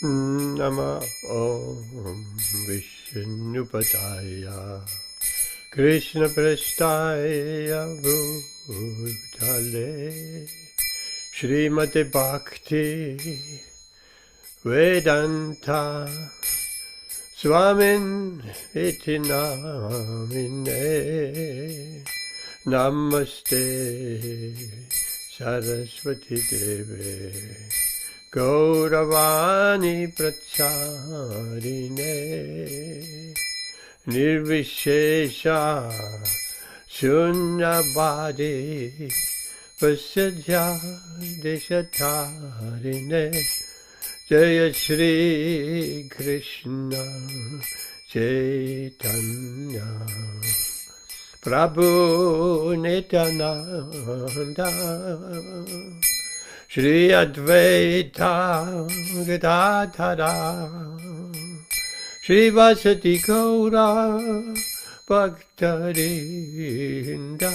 Nama Om Vishnupataya Krishna Prasthaya Bhutale Srimate Bhakti Vedanta Swamin iti namine Namaste Saraswati Deve Gauravani Pracharine Nirvishesha Shunyavadi Paśyati Deshatarine Jaya Shri Kṛṣṇa Chaitanya Prabhu Nityananda Shri Advaita Gadadhara Shri Vasati Gaura Bhaktarinda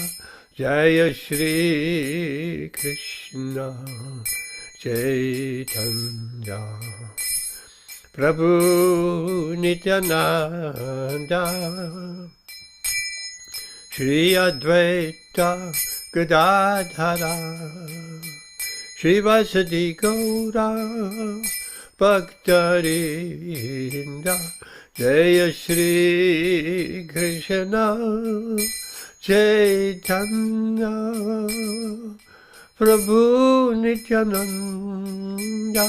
Jaya Shri Kṛṣṇa Chaitanya Prabhu Nityananda Shri Advaita Gadadhara Shri Vasati Gaura Bhaktarinda Jaya Shri Kṛṣṇa Chaitanya Prabhu Nityananda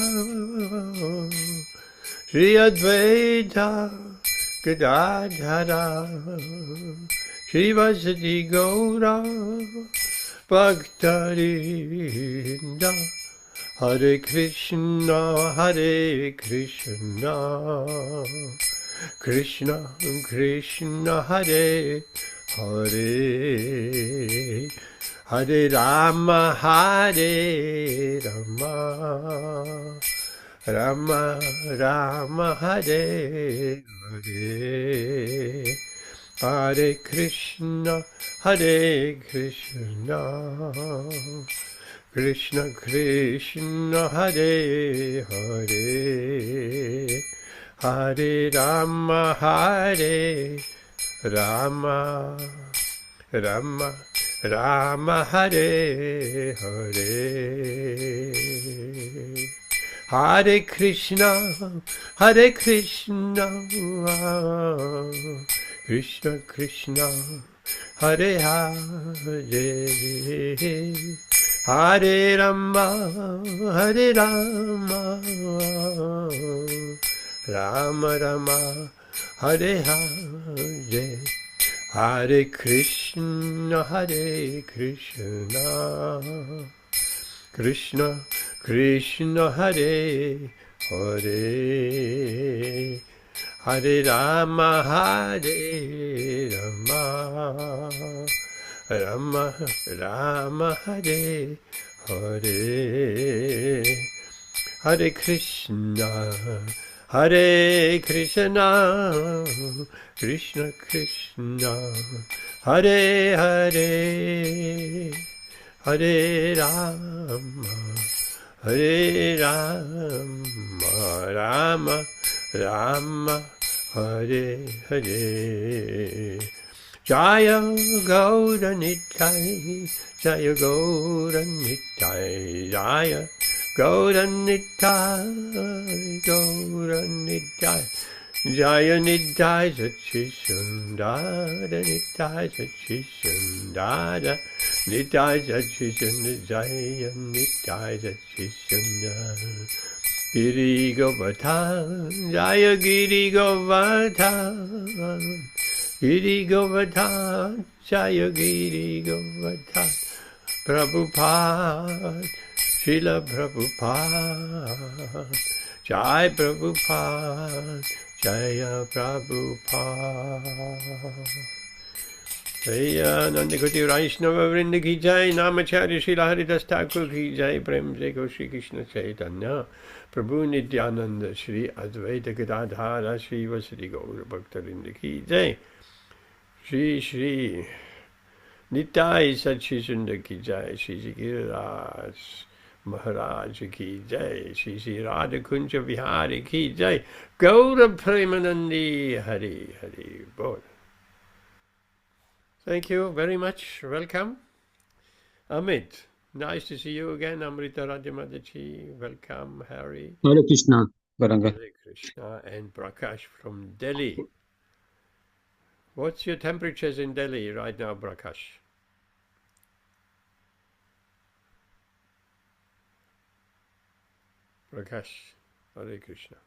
Shri Advaita Gadadhara Shri Vasati Gaura Bhaktarinda Hare Krishna Krishna Krishna Hare Hare Hare Rama Rama Rama Hare Hare Hare Krishna Krishna Krishna Hare Hare Hare Rama Rama Rama Hare Hare Hare Krishna Krishna Krishna Hare Hare Hare Rama Rama Rama Hare Hare Hare Krishna Krishna Krishna Hare Hare Hare Rama Rama Rama Hare Hare Hare Krishna Krishna Krishna Hare Hare Hare Rama Rama Rama Hare Hare Jaya Gaura Nitai Jaya Gaura Nitai Jaya Gaura Nitai Gaura Nitai Jaya Nitai Sachisundara Nitai Sachisundara Nitai Sachisundara Jaya Nitai Sachisundara Giri Govardhan Jaya Giri Govardhan Giri Govardhan Jaya Giri Govardhan Prabhupāda Śrīla Prabhupāda Jai Prabhupāda Jaya Prabhupāda Jaya Nandikoti Vaishnava Vrinda ki Jai Namacharya Śrīla Haridas Thakur ki Jai Prem Jai Go Shri Kṛṣṇa Chaitanya Prabhu Nityananda Shri Advaita Gadadhara Shri Vasati Gaura Bhaktarinda ki Jai Shri Nitai Satchishunda ki Jai Shri Giriraj Maharaj ki jai, Shri Shri Radha Kunja Vihari ki jai, Gaura Premanandi Hari Hari Bol. Thank you very much. Welcome. Amit, nice to see you again. Amrita Rajamadachi, welcome. Harry. Hare Krishna, Baranga. Hare Krishna. And Prakash from Delhi. What's your temperatures in Delhi right now, Prakash? Prakash, Hare Krishna.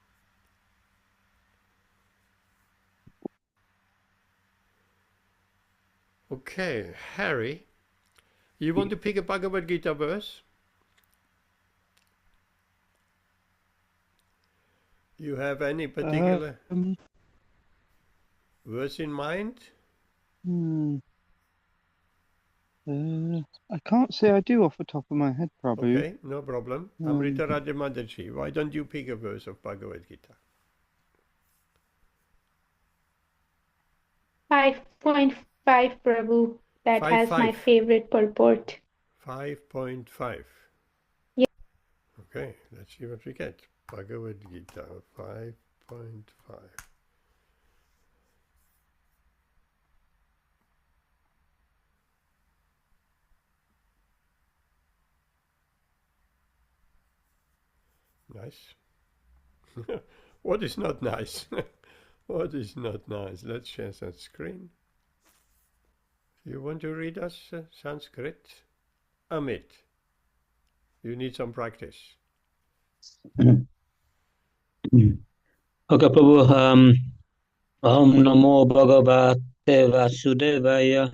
Okay, Harry, you want to pick a Bhagavad Gita verse? You have any particular verse in mind? I can't say I do off the top of my head, Prabhu. Okay, no problem. Amrita Rajamadachi, why don't you pick a verse of Bhagavad Gita? 5.5, Prabhu. That has my favorite purport. 5.5. Yeah. Okay, let's see what we get. Bhagavad Gita 5.5. Nice. What is not nice? What is not nice? Let's share that screen. You want to read us Sanskrit? Amit, you need some practice. Okay, Prabhu. Om Namo Bhagavate Vasudevaya.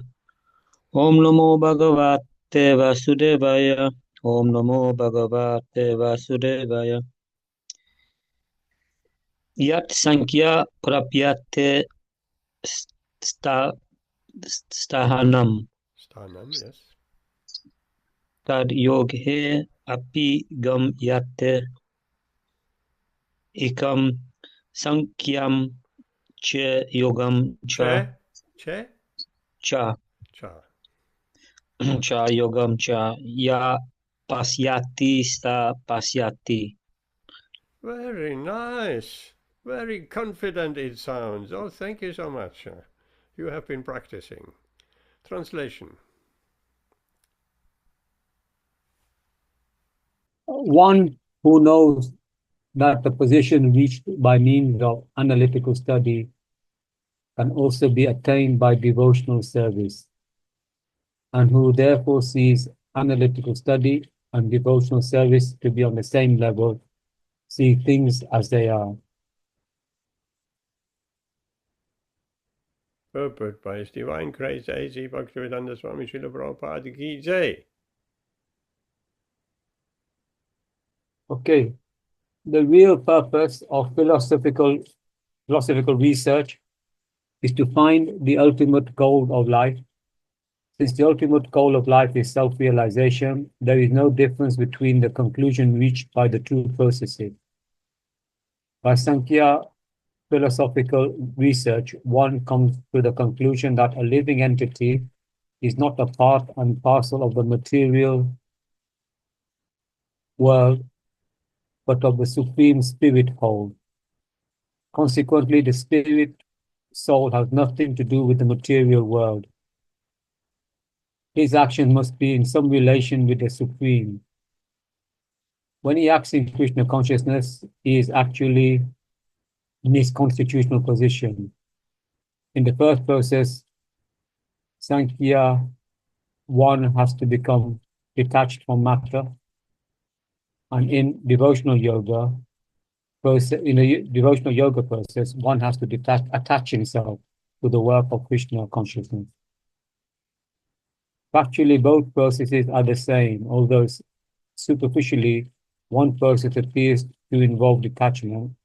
Om Namo Bhagavate Vasudevaya. Om Namo Bhagavate Vasudevaya. Yat sāṅkhyā prāpyate sthānaṁ. Sthānaṁ, yes. Tad yogair api gamyate. Ekaṁ sāṅkhyaṁ cha yogaṁ cha. Cha yogaṁ cha ya paśyati sa paśyati. Very nice. Very confident it sounds. Oh, thank you so much. You have been practicing. Translation. One who knows that the position reached by means of analytical study can also be attained by devotional service, and who therefore sees analytical study and devotional service to be on the same level, see things as they are. Purport by His Divine Grace A.C. Bhaktivedanta Swami Śrīla Prabhupāda ki jai. Okay, the real purpose of philosophical research is to find the ultimate goal of life. Since the ultimate goal of life is self-realization, there is no difference between the conclusion reached by the two processes. By Sāṅkhya philosophical research, one comes to the conclusion that a living entity is not a part and parcel of the material world, but of the Supreme Spirit whole. Consequently, the spirit soul has nothing to do with the material world. His action must be in some relation with the Supreme. When he acts in Kṛṣṇa consciousness, he is actually in his constitutional position. In the first process, Sāṅkhya, one has to become detached from matter, and in a devotional yoga process, one has to attach himself to the work of Kṛṣṇa consciousness. Factually, both processes are the same, although superficially, one process appears to involve detachment,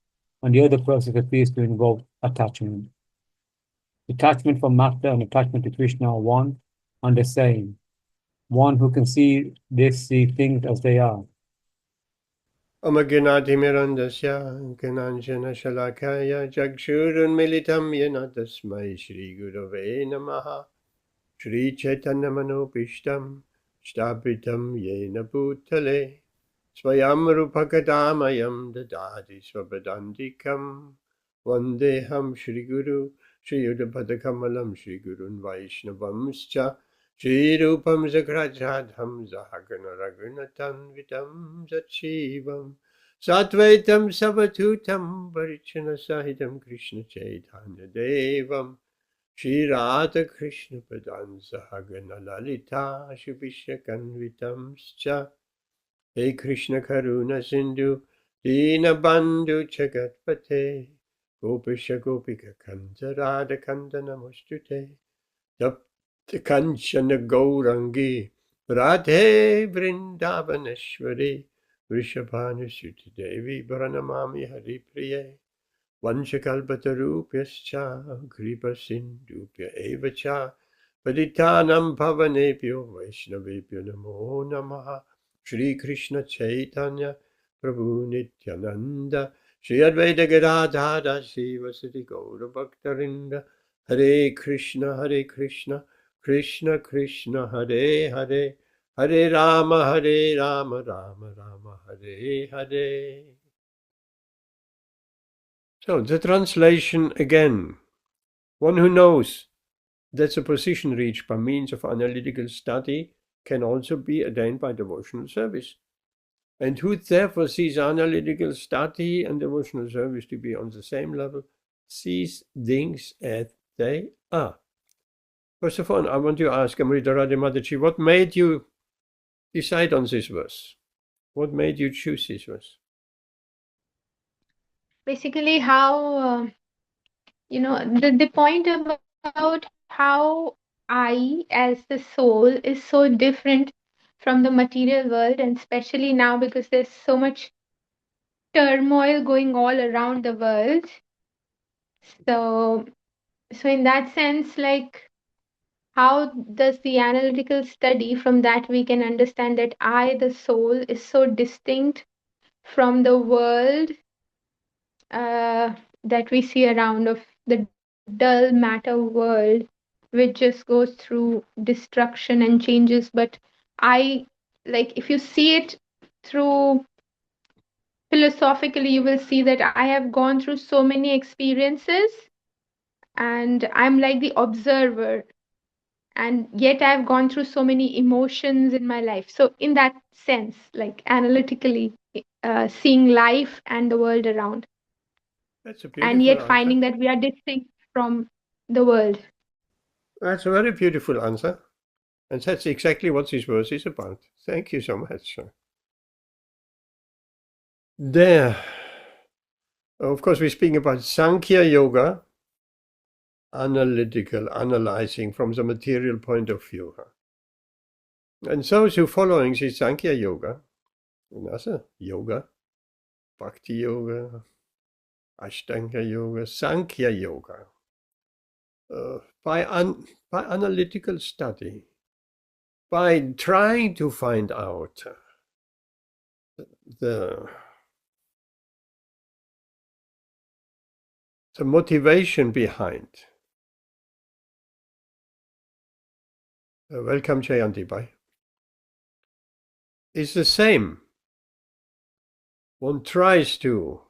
and the other process appears to involve attachment. Detachment from matter and attachment to Kṛṣṇa are one and the same. One who can see things as they are. Amagnatimirandasya Kananjana Shalakaya Chakshurunmilitam Yena Tasmai Shri Gurave Namaha Shri Chaitanya Manopishtam Shtapitam Yena Bhutale Swayam Rupakadamayam Dadadi Swapadantikam Vandeham Shri Guru Shri Yudapadakamalam Shri Gurun Vaishnavamscha Shri Rupam Zagrajadham Zahagana Raghunatan Vitam Zachivam Satvaitam Savatutam Parichana Sahitam Krishna Chaitanya Devam Shri Radha Krishna Padan Sahagana Lalita Shubhishakanvitamscha Hey Krishna Karuna Sindhu Dina Bandhu Chagatpate Gopisha Gopika Kanta Radha Kanta Namostute Tapta Kanchana Gaurangi Radhe Vrindavaneshwari Vrishabhanu Suti Devi Pranamami Hari Priye Vanchakalpatarupyascha Kripa Sindhupya Evacha Paditanam Pavanebhyo Vaishnavebhyo Namo Namaha Shri Krishna Chaitanya Prabhu Nityananda Shri Advaita Gadadhara Sivasati Gaura Bhaktarinda Hare Krishna Krishna Krishna Hare Hare Hare Rama Rama Rama Hare Hare. So the translation again. One who knows that's a position reached by means of analytical study can also be attained by devotional service. And who therefore sees analytical study and devotional service to be on the same level, sees things as they are. First of all, I want to ask Amrita Radhe Mataji, what made you decide on this verse? What made you choose this verse? Basically, how, the point about how I, as the soul, is so different from the material world, and especially now because there's so much turmoil going all around the world. So in that sense, like, how does the analytical study, from that we can understand that I, the soul, is so distinct from the world that we see around, of the dull matter world, which just goes through destruction and changes. But I, like, if you see it through philosophically, you will see that I have gone through so many experiences and I'm like the observer, and yet I've gone through so many emotions in my life. So in that sense, like analytically, seeing life and the world around, That's a and beautiful yet answer. finding that we are distinct from the world. That's a very beautiful answer. And that's exactly what this verse is about. Thank you so much. There, of course, we're speaking about Sāṅkhya Yoga, analytical, analyzing from the material point of view. And those who following this Sāṅkhya Yoga, another yoga, Bhakti Yoga, Ashtanga Yoga, Sāṅkhya Yoga, by analytical study, by trying to find out the motivation behind. Welcome, Jayanti Bhai. Is the same. One tries to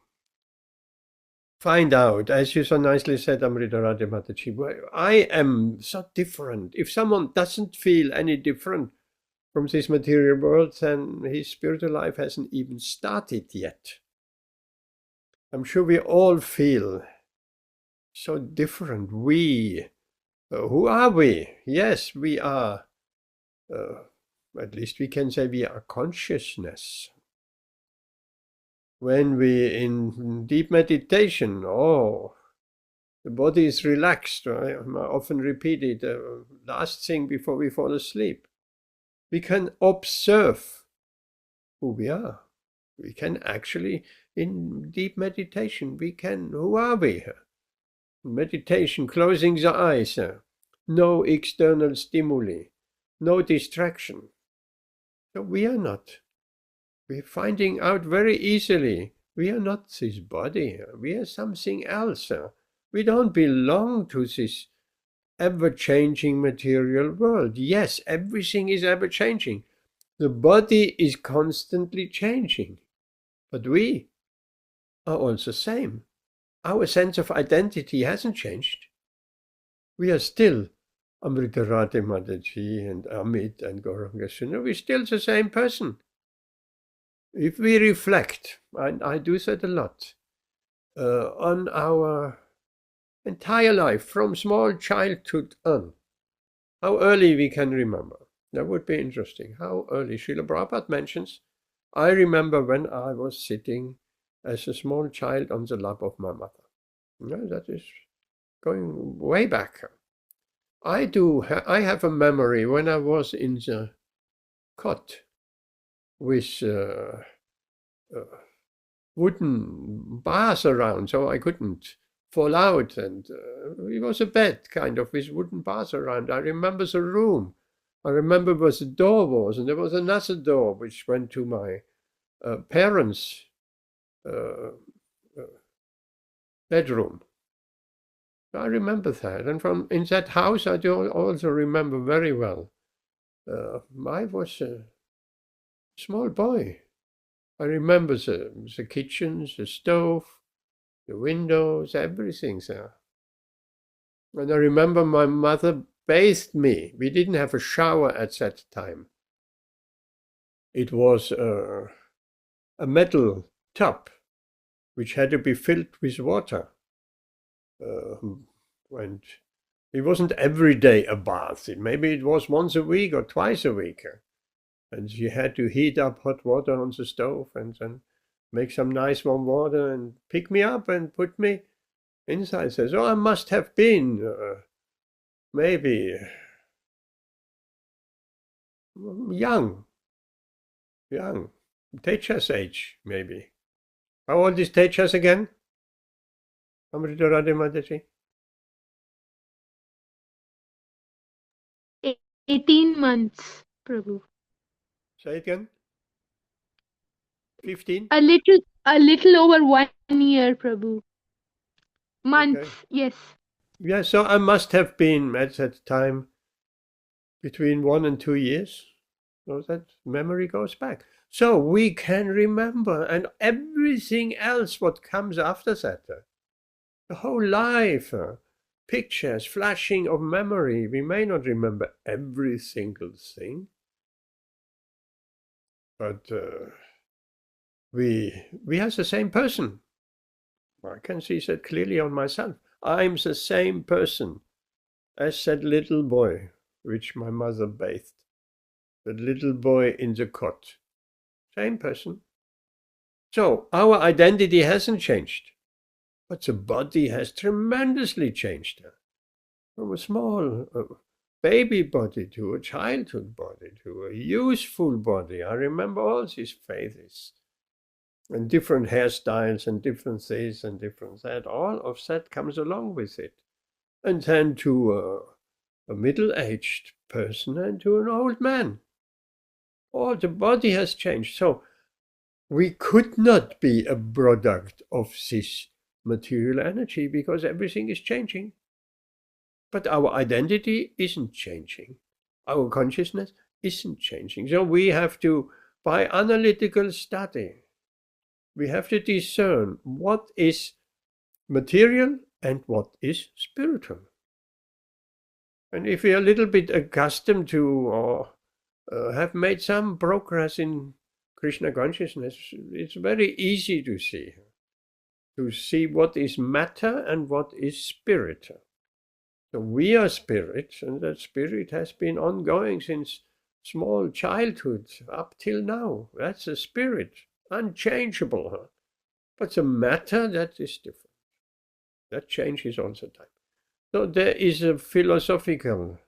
find out, as you so nicely said, Amrita Radhe Mataji, I am so different. If someone doesn't feel any different from this material world, then his spiritual life hasn't even started yet. I'm sure we all feel so different. We, who are we? Yes, we are, at least we can say we are consciousness. When we in deep meditation, the body is relaxed. I often repeat it, last thing before we fall asleep. We can observe who we are. We can actually, in deep meditation, who are we? Meditation, closing the eyes, no external stimuli, no distraction. So we are not. We're finding out very easily, we are not this body, we are something else. We don't belong to this ever-changing material world. Yes, everything is ever-changing. The body is constantly changing, but we are all the same. Our sense of identity hasn't changed. We are still Amrita Radhe Mataji and Amit and Gauranga Sundar. We're still the same person. If we reflect, and I do that a lot, on our entire life, from small childhood on, how early we can remember. That would be interesting. How early? Śrīla Prabhupada mentions, I remember when I was sitting as a small child on the lap of my mother. No, that is going way back. I have a memory when I was in the cot with wooden bars around, so I couldn't fall out, and it was a bed kind of with wooden bars around. I remember the room. I remember where the door was, and there was another door which went to my parents' bedroom. I remember that, and from in that house I do also remember very well. I was a small boy. I remember the kitchen, the stove, the windows, everything there. And I remember my mother bathed me. We didn't have a shower at that time. It was a metal tub which had to be filled with water. And it wasn't every day a bath. Maybe it was once a week or twice a week. And she had to heat up hot water on the stove and then make some nice warm water and pick me up and put me inside. Says, oh, I must have been maybe young, Tejas age, maybe. How old is Tejas again? Amrita Radhe Mataji? 18 months, Prabhu. Say it again. 15? A little over 1 year, Prabhu. Months, Okay. yes. Yeah, so I must have been at that time between 1 and 2 years. So that memory goes back. So we can remember, and everything else what comes after that, the whole life, pictures, flashing of memory. We may not remember every single thing, but we are the same person. I can see that clearly on myself. I'm the same person as that little boy which my mother bathed, that little boy in the cot. Same person. So our identity hasn't changed, but the body has tremendously changed. From a small baby body to a childhood body to a useful body. I remember all these phases and different hairstyles and different this and different that. All of that comes along with it. And then to a middle-aged person and to an old man. All the body has changed. So we could not be a product of this material energy because everything is changing. But our identity isn't changing. Our consciousness isn't changing. So we have to, by analytical study, we have to discern what is material and what is spiritual. And if we are a little bit accustomed to or have made some progress in Krishna consciousness, it's very easy to see what is matter and what is spirit. So we are spirit, and that spirit has been ongoing since small childhood up till now. That's a spirit, unchangeable. But the matter, that is different. That changes all the time. So there is a philosophical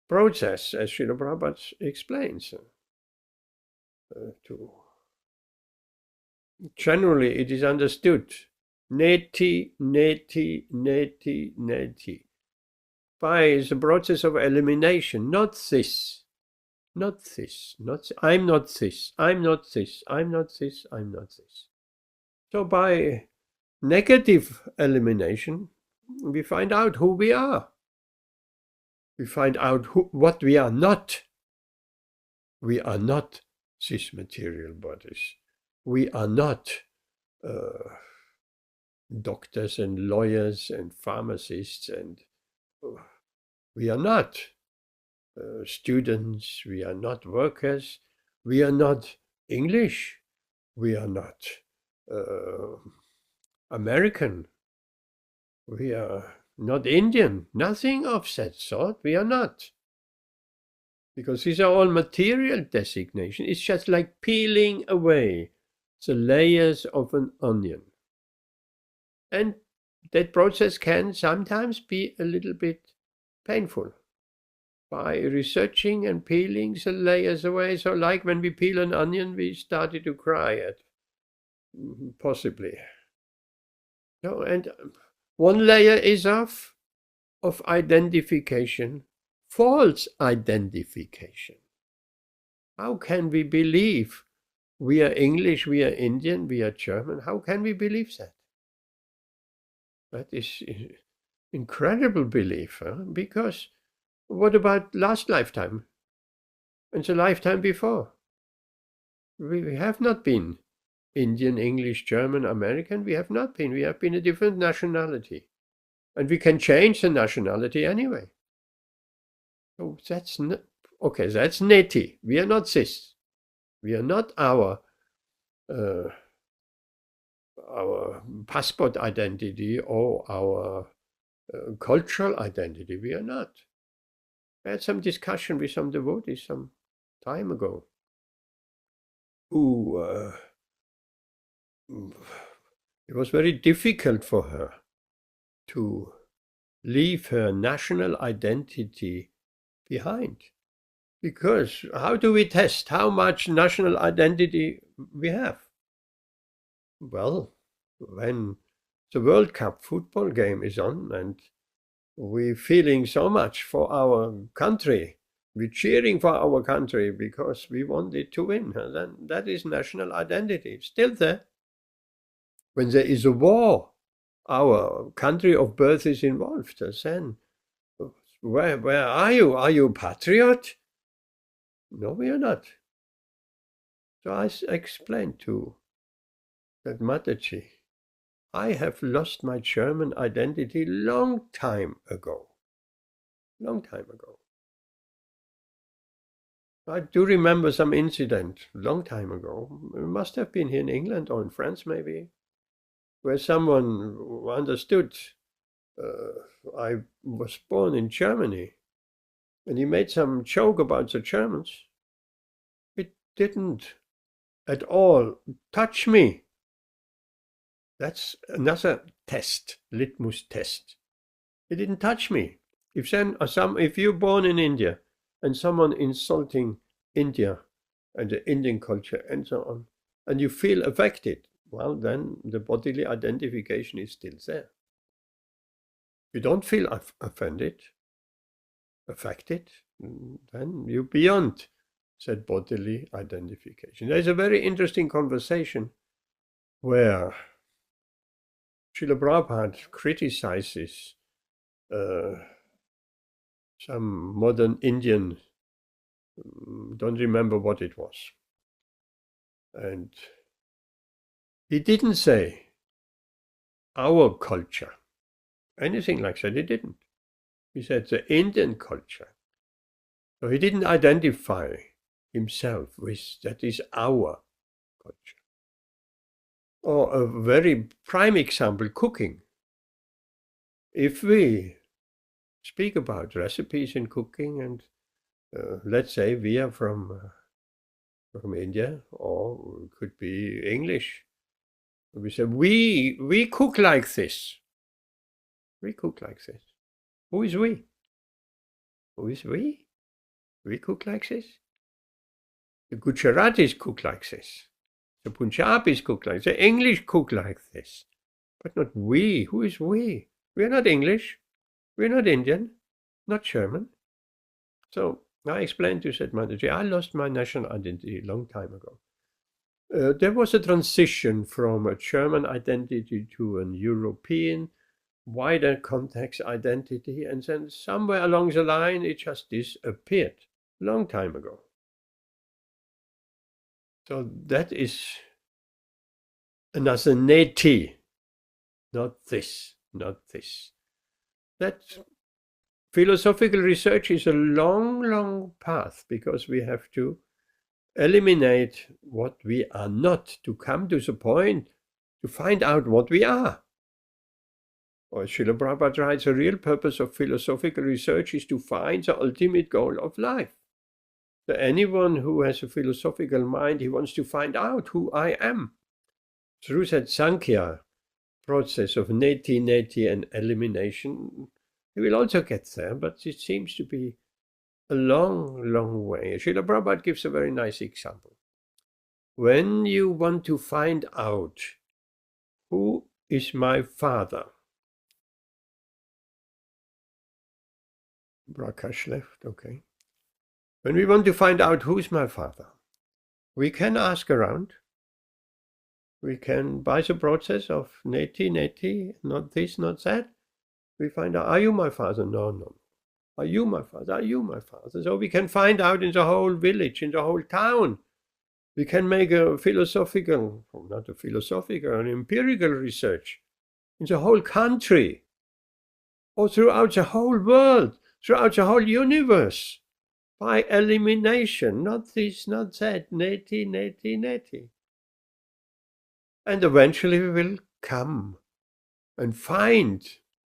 process, as Śrīla Prabhupada explains. Generally, it is understood, neti, neti, neti, neti, by the process of elimination, not this, not this, not I'm not this, I'm not this, I'm not this, I'm not this. So by negative elimination, we find out who we are. We find out what we are not. We are not cis material bodies. We are not doctors and lawyers and pharmacists, and we are not students, we are not workers, we are not English, we are not American, we are not Indian, nothing of that sort, we are not. Because these are all material designations. It's just like peeling away the layers of an onion. And that process can sometimes be a little bit painful. By researching and peeling the layers away, so like when we peel an onion, we started to cry at, possibly. No, and one layer is of identification, false identification. How can we believe we are English, we are Indian, we are German? How can we believe that? That is incredible belief, huh? Because what about last lifetime and the lifetime before? We have not been Indian, English, German, American. We have not been. We have been a different nationality. And we can change the nationality anyway. So that's not, okay, that's neti. We are not cis. We are not our passport identity or our cultural identity. We are not. I had some discussion with some devotees some time ago who it was very difficult for her to leave her national identity behind. Because how do we test how much national identity we have? Well, when the World Cup football game is on and we're feeling so much for our country, we're cheering for our country because we want it to win, then that is national identity. It's still there. When there is a war, our country of birth is involved. Then, where are you? Are you a patriot? No, we are not. So I explained to that Mataji, I have lost my German identity long time ago. Long time ago. I do remember some incident long time ago. It must have been here in England or in France maybe, where someone understood I was born in Germany, and he made some joke about the Germans. It didn't at all touch me. That's another test, litmus test. It didn't touch me. If you're born in India and someone insulting India and the Indian culture and so on, and you feel affected, well, then the bodily identification is still there. If you don't feel affected, then you're beyond that bodily identification. There's a very interesting conversation where Śrīla Prabhupāda criticizes some modern Indian, don't remember what it was. And he didn't say our culture, anything like that, he didn't. He said the Indian culture. So he didn't identify himself with that is our culture. Or a very prime example, cooking. If we speak about recipes in cooking and let's say we are from India, or it could be English. We say we cook like this. We cook like this. Who is we? Who is we? We cook like this. The Gujaratis cook like this. The Punjabis cook like this. The English cook like this. But not we. Who is we? We are not English. We are not Indian. Not German. So I explained to said Mataji, I lost my national identity a long time ago. There was a transition from a German identity to an European, wider context identity, and then somewhere along the line it just disappeared, long time ago. So that is another neti, not this, not this. That philosophical research is a long, long path, because we have to eliminate what we are not to come to the point to find out what we are. Or Śrīla Prabhupada writes, the real purpose of philosophical research is to find the ultimate goal of life. So anyone who has a philosophical mind, he wants to find out who I am. Through that sāṅkhya process of neti and elimination, he will also get there, but it seems to be a long, long way. Śrīla Prabhupada gives a very nice example. When you want to find out who is my father, Prakash left, okay. When we want to find out who is my father, we can ask around. We can, by the process of neti, not this, not that, we find out, are you my father? No. Are you my father? Are you my father? So we can find out in the whole village, in the whole town. We can make a philosophical, not a philosophical, an empirical research in the whole country, or throughout the whole world, throughout the whole universe, by elimination, not this, not that, neti. And eventually we will come and find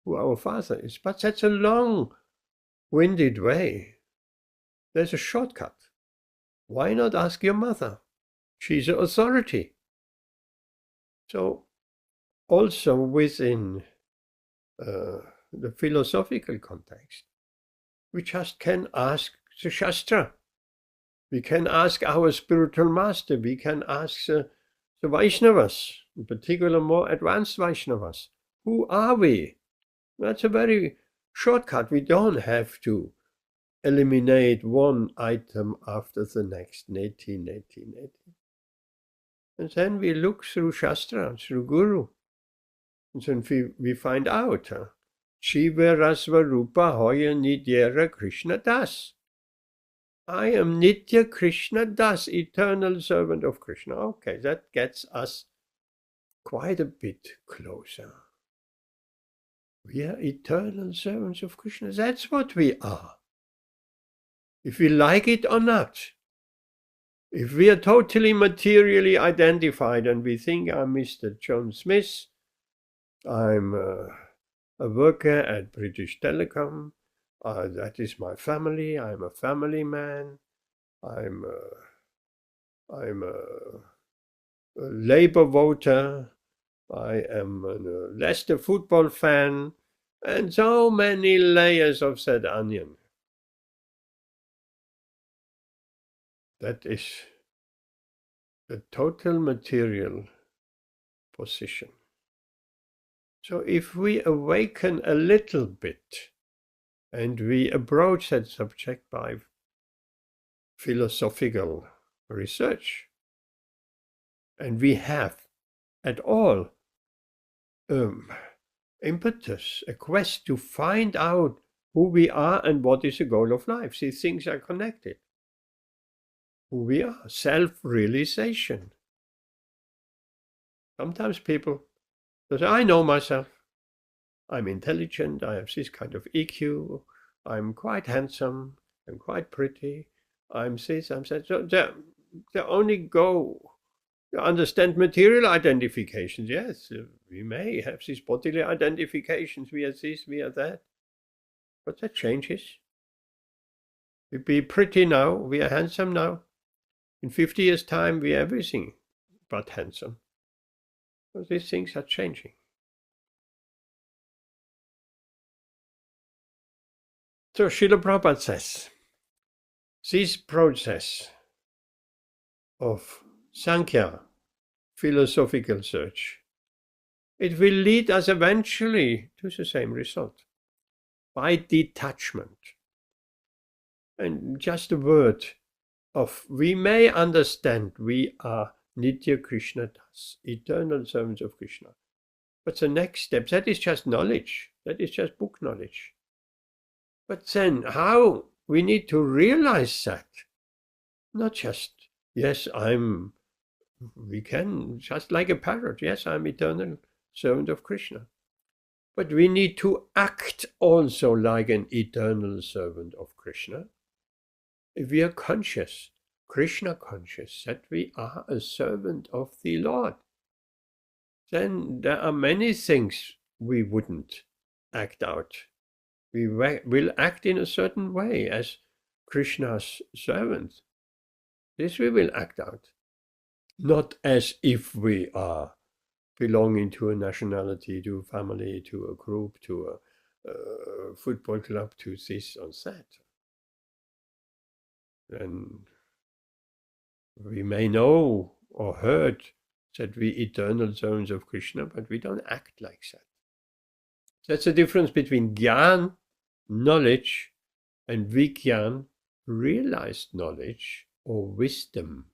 who our father is. But that's a long-winded way. There's a shortcut. Why not ask your mother? She's the authority. So also within the philosophical context, we just can ask the Shastra. We can ask our spiritual master. We can ask the Vaishnavas, in particular more advanced Vaishnavas. Who are we? That's a very shortcut. We don't have to eliminate one item after the next, neti. And then we look through Shastra, through Guru. And then we find out, Shiva Rasva Rupa Hoya Nityara Kṛṣṇa Das. I am Nitya Kṛṣṇa Das, eternal servant of Kṛṣṇa. Okay, that gets us quite a bit closer. We are eternal servants of Kṛṣṇa. That's what we are. If we like it or not. If we are totally materially identified and we think I'm Mr. John Smith, I'm a worker at British Telecom, that is my family, I'm a family man, I'm a Labour voter, I am a Leicester football fan, and so many layers of that onion. That is the total material position. So if we awaken a little bit and we approach that subject by philosophical research, and we have at all impetus, a quest to find out who we are and what is the goal of life. These things are connected. Who we are, self-realization. Sometimes people say, I know myself. I'm intelligent, I have this kind of EQ, I'm quite handsome, I'm quite pretty, I'm this, I'm that. So they only go to understand material identifications. Yes, we may have these bodily identifications, we are this, we are that. But that changes. We be pretty now, we are handsome now. In 50 years' time, we are everything but handsome. So these things are changing. So Śrīla Prabhupada says, this process of sāṅkhya, philosophical search, it will lead us eventually to the same result, by detachment. And just a word of, we may understand we are Nitya Kṛṣṇa Das, eternal servants of Kṛṣṇa. But the next step, that is just knowledge, that is just book knowledge. But then how we need to realize that, not just, yes, I'm We can, just like a parrot, yes, I'm eternal servant of Kṛṣṇa. But we need to act also like an eternal servant of Kṛṣṇa. If we are conscious, Kṛṣṇa conscious, that we are a servant of the Lord, then there are many things we wouldn't act out. We will act in a certain way as Kṛṣṇa's servant. This we will act out. Not as if we are belonging to a nationality, to a family, to a group, to a football club, to this or that. And we may know or heard that we eternal servants of Kṛṣṇa, but we don't act like that. That's the difference between jnana, knowledge, and vijnana, realized knowledge or wisdom.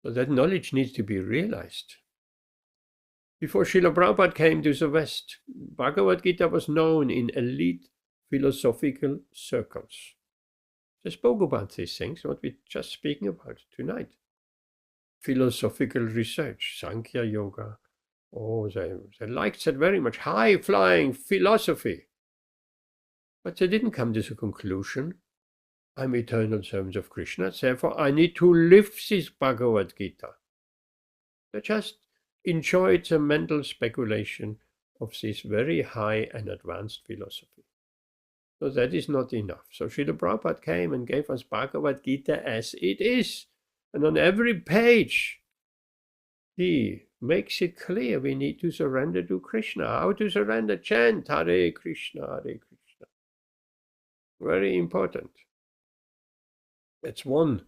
So that knowledge needs to be realized. Before Śrīla Prabhupada came to the West, Bhagavad Gītā was known in elite philosophical circles. They spoke about these things, what we're just speaking about tonight. Philosophical research, Sāṅkhya yoga. Oh, they liked that very much. High-flying philosophy. But they didn't come to the conclusion, I'm eternal servant of Kṛṣṇa, therefore I need to live this Bhagavad Gītā. They just enjoyed the mental speculation of this very high and advanced philosophy. So that is not enough. So Śrīla Prabhupada came and gave us Bhagavad Gītā as it is. And on every page, he makes it clear we need to surrender to Kṛṣṇa. How to surrender? Chant Hare Kṛṣṇa, Hare Kṛṣṇa. Very important. That's one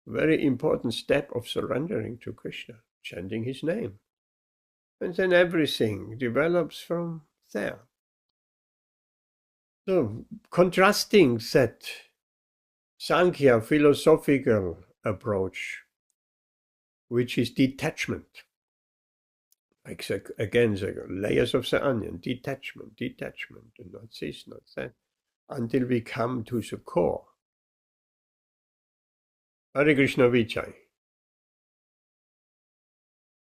very important step of surrendering to Kṛṣṇa, chanting his name. And then everything develops from there. So, contrasting that Sāṅkhya philosophical approach, which is detachment, like again the layers of the onion, detachment, and not this, not that, until we come to the core. Hare Krishna Vijay.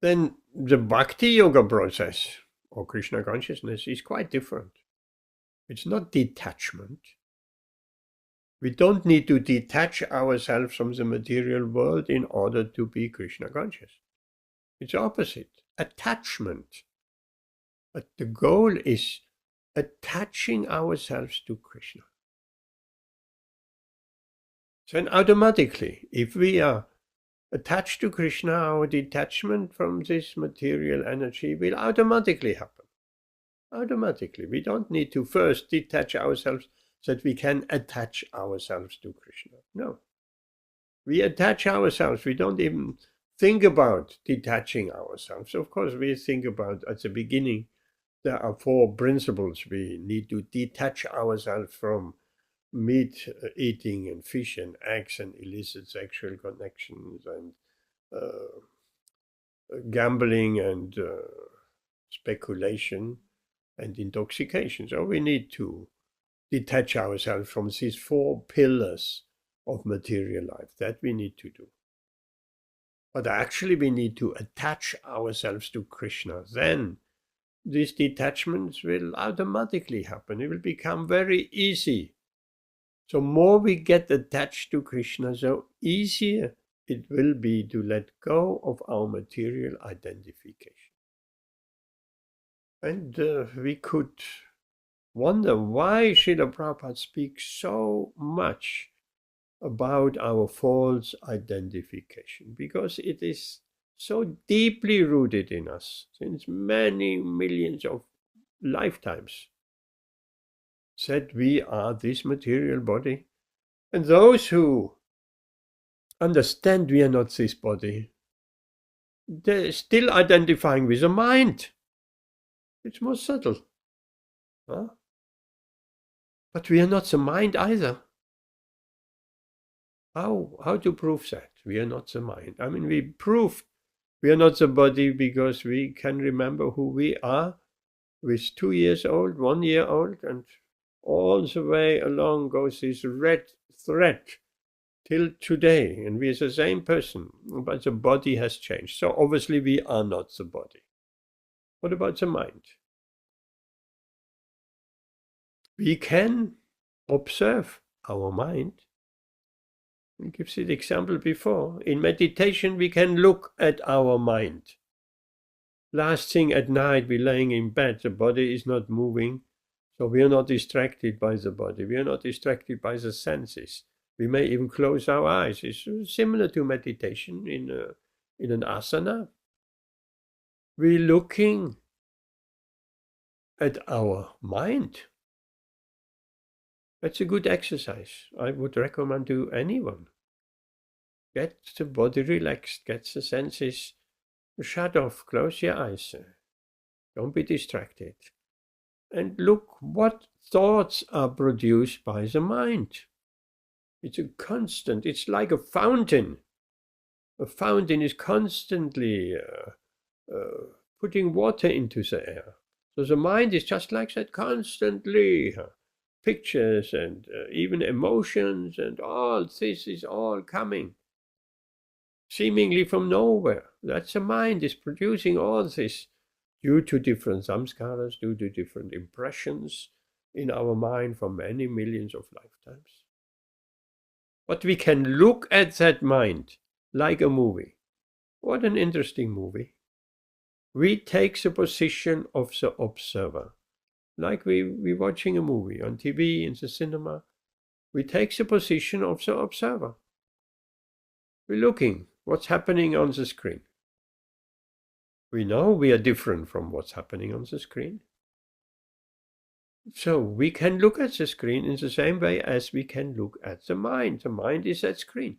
Then the bhakti yoga process, or Kṛṣṇa consciousness, is quite different. It's not detachment. We don't need to detach ourselves from the material world in order to be Kṛṣṇa conscious. It's opposite, attachment. But the goal is attaching ourselves to Kṛṣṇa. Then automatically, if we are attached to Kṛṣṇa, our detachment from this material energy will automatically happen. Automatically. We don't need to first detach ourselves so that we can attach ourselves to Kṛṣṇa. No. We attach ourselves. We don't even think about detaching ourselves. Of course, we think about, at the beginning, there are 4 principles we need to detach ourselves from: meat eating and fish and eggs and illicit sexual connections and gambling and speculation and intoxication. So we need to detach ourselves from these 4 pillars of material life. That we need to do. But actually we need to attach ourselves to Kṛṣṇa. Then these detachments will automatically happen. It will become very easy. So more we get attached to Kṛṣṇa, so easier it will be to let go of our material identification. And we could wonder why Śrīla Prabhupada speaks so much about our false identification, because it is so deeply rooted in us since many millions of lifetimes, that we are this material body. And those who understand we are not this body, they're still identifying with the mind. It's more subtle. Huh? But we are not the mind either. How to prove that? We are not the mind. I mean, we proved we are not the body because we can remember who we are with 2 years old, 1 year old, and all the way along goes this red thread till today, and we are the same person, but the body has changed. So obviously we are not the body. What about the mind? We can observe our mind. I give you the example before. In meditation, we can look at our mind. Last thing at night, we're laying in bed, the body is not moving, so we are not distracted by the body. We are not distracted by the senses. We may even close our eyes. It's similar to meditation in an asana. We're looking at our mind. That's a good exercise. I would recommend to anyone. Get the body relaxed, get the senses shut off, close your eyes. Don't be distracted. And look what thoughts are produced by the mind. It's a constant, it's like a fountain. A fountain is constantly putting water into the air. So the mind is just like that, constantly. Pictures and even emotions and all this is all coming seemingly from nowhere. That's the mind is producing all this due to different samskaras, due to different impressions in our mind for many millions of lifetimes. But we can look at that mind like a movie. What an interesting movie. We take the position of the observer. Like we're watching a movie on TV, in the cinema. We take the position of the observer. We're looking what's happening on the screen. We know we are different from what's happening on the screen. So we can look at the screen in the same way as we can look at the mind. The mind is that screen.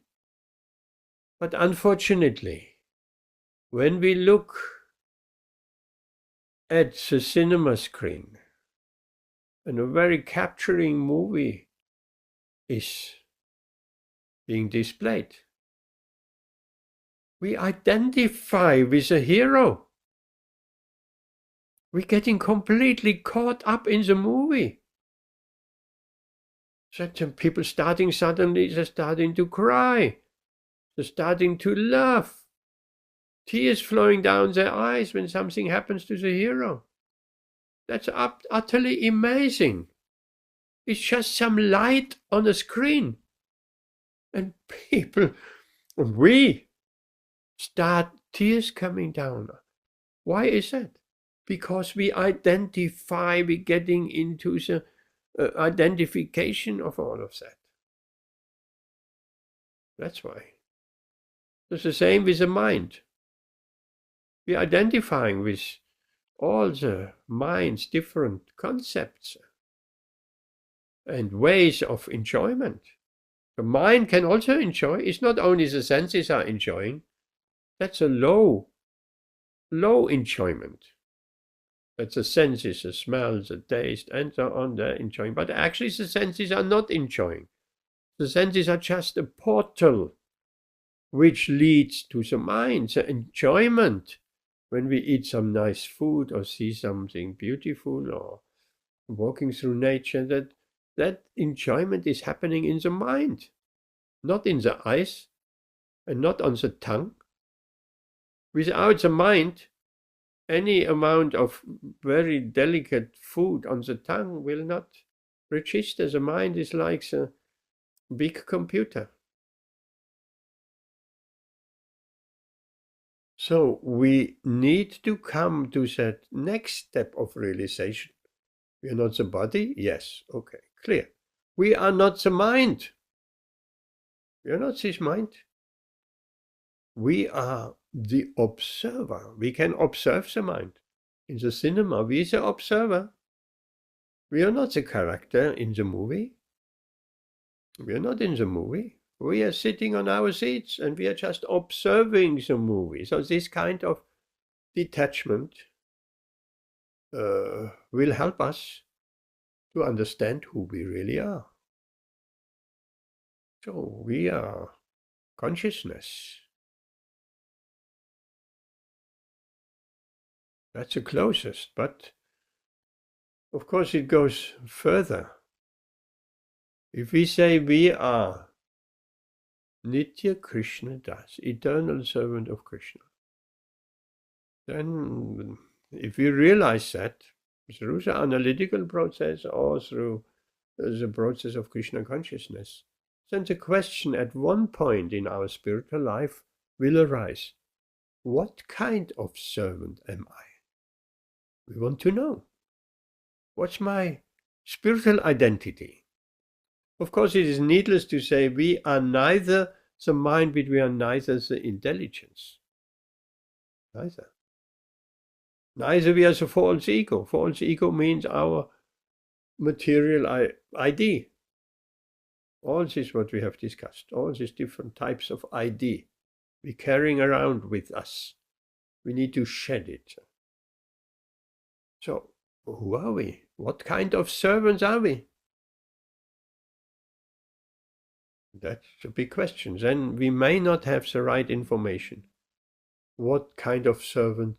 But unfortunately, when we look at the cinema screen, and a very capturing movie is being displayed, we identify with a hero. We're getting completely caught up in the movie. Certain people suddenly they're starting to cry. They're starting to laugh. Tears flowing down their eyes when something happens to the hero. That's utterly amazing. It's just some light on a screen. And people, we start tears coming down. Why is that? Because we identify, we're getting into the identification of all of that. That's why. It's the same with the mind. We're identifying with all the mind's different concepts and ways of enjoyment. The mind can also enjoy. It's not only the senses are enjoying. That's a low enjoyment. That's the senses, the smells, the taste, and so on, they're enjoying. But actually the senses are not enjoying. The senses are just a portal which leads to the mind, the enjoyment. When we eat some nice food or see something beautiful or walking through nature, that enjoyment is happening in the mind, not in the eyes and not on the tongue. Without the mind, any amount of very delicate food on the tongue will not register. The mind is like a big computer. So we need to come to that next step of realization. We are not the body? Yes, okay, clear. We are not the mind. We are not this mind. We are the observer. We can observe the mind. In the cinema, we are the observer. We are not the character in the movie. We are not in the movie. We are sitting on our seats and we are just observing the movie. So this kind of detachment will help us to understand who we really are. So we are consciousness. That's the closest, but of course it goes further. If we say we are Nitya Kṛṣṇa Das, eternal servant of Kṛṣṇa. Then, if we realize that through the analytical process or through the process of Krishna consciousness, then the question at one point in our spiritual life will arise: what kind of servant am I? We want to know. What's my spiritual identity? Of course, it is needless to say we are neither the mind, but we are neither the intelligence. Neither. Neither we are the false ego. False ego means our material ID. All this is what we have discussed. All these different types of ID we're carrying around with us. We need to shed it. So, who are we? What kind of servants are we? That's a big question. Then we may not have the right information. What kind of servant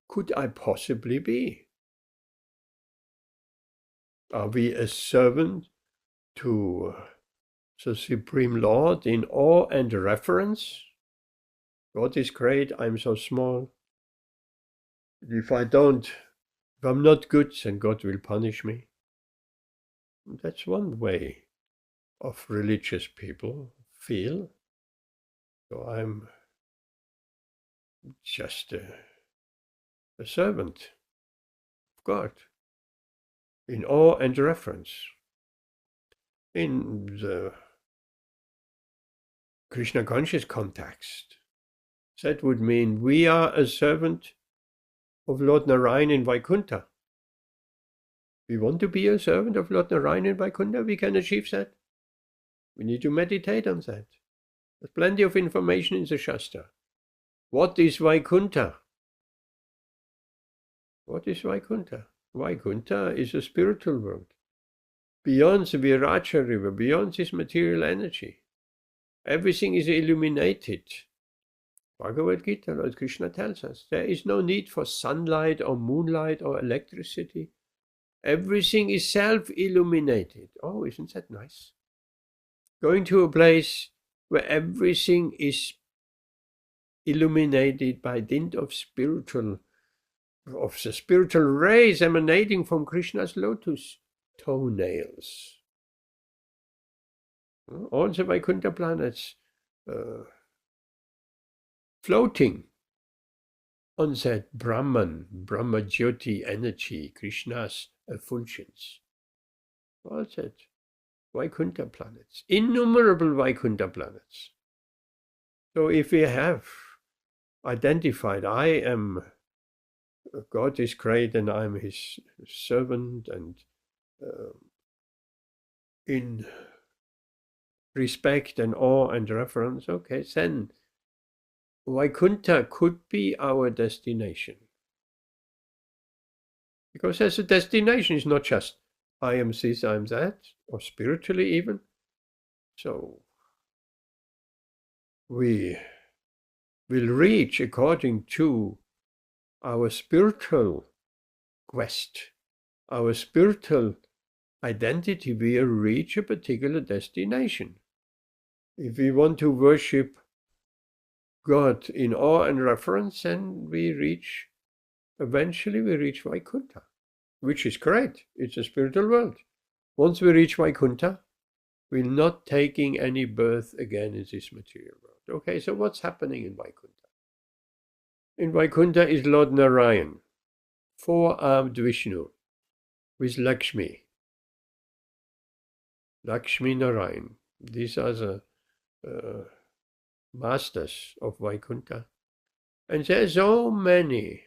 could I possibly be? Are we a servant to the Supreme Lord in awe and reverence? God is great, I'm so small. If I'm not good, then God will punish me. That's one way of religious people feel. So I'm just a servant of God in awe and reverence. In the Krishna conscious context, that would mean we are a servant of Lord Narayan in Vaikuntha. We want to be a servant of Lord Narayan in Vaikuntha, we can achieve that. We need to meditate on that. There's plenty of information in the Shastra. What is Vaikuntha? What is Vaikuntha? Vaikuntha is a spiritual world. Beyond the Viraja river, beyond this material energy. Everything is illuminated. Bhagavad Gītā, Lord Kṛṣṇa tells us, there is no need for sunlight or moonlight or electricity. Everything is self-illuminated. Oh, isn't that nice? Going to a place where everything is illuminated by dint of the spiritual rays emanating from Krishna's lotus toenails. All the Vaikuntha planets floating on that Brahma Jyoti energy, Krishna's effulgence. All that Vaikuntha planets, innumerable Vaikuntha planets. So if we have identified, I am, God is great and I'm his servant, and in respect and awe and reverence, okay, then Vaikuntha could be our destination. Because as a destination, it's not just I am this, I am that, or spiritually even. So we will reach according to our spiritual quest, our spiritual identity, we will reach a particular destination. If we want to worship God in awe and reverence, then eventually we reach Vaikuntha, which is great. It's a spiritual world. Once we reach Vaikuntha, we're not taking any birth again in this material world. Okay, so what's happening in Vaikuntha? In Vaikuntha is Lord Narayan, four-armed Vishnu, with Lakshmi. Lakshmi Narayan. These are the masters of Vaikuntha. And there are so many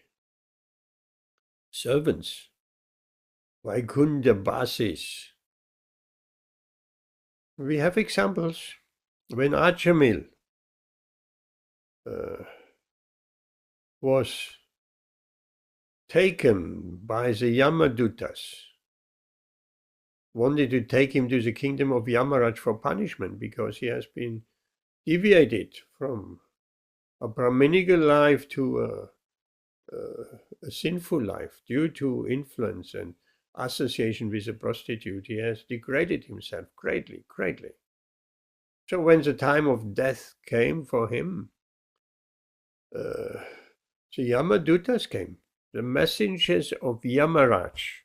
servants, Vaikuntha basis. We have examples. When Ajamil was taken by the Yamadutas, wanted to take him to the kingdom of Yamaraj for punishment because he has been deviated from a Brahminical life to a sinful life due to influence and association with a prostitute. He has degraded himself greatly, greatly. So when the time of death came for him, the Yamadutas came, the messengers of Yamaraj,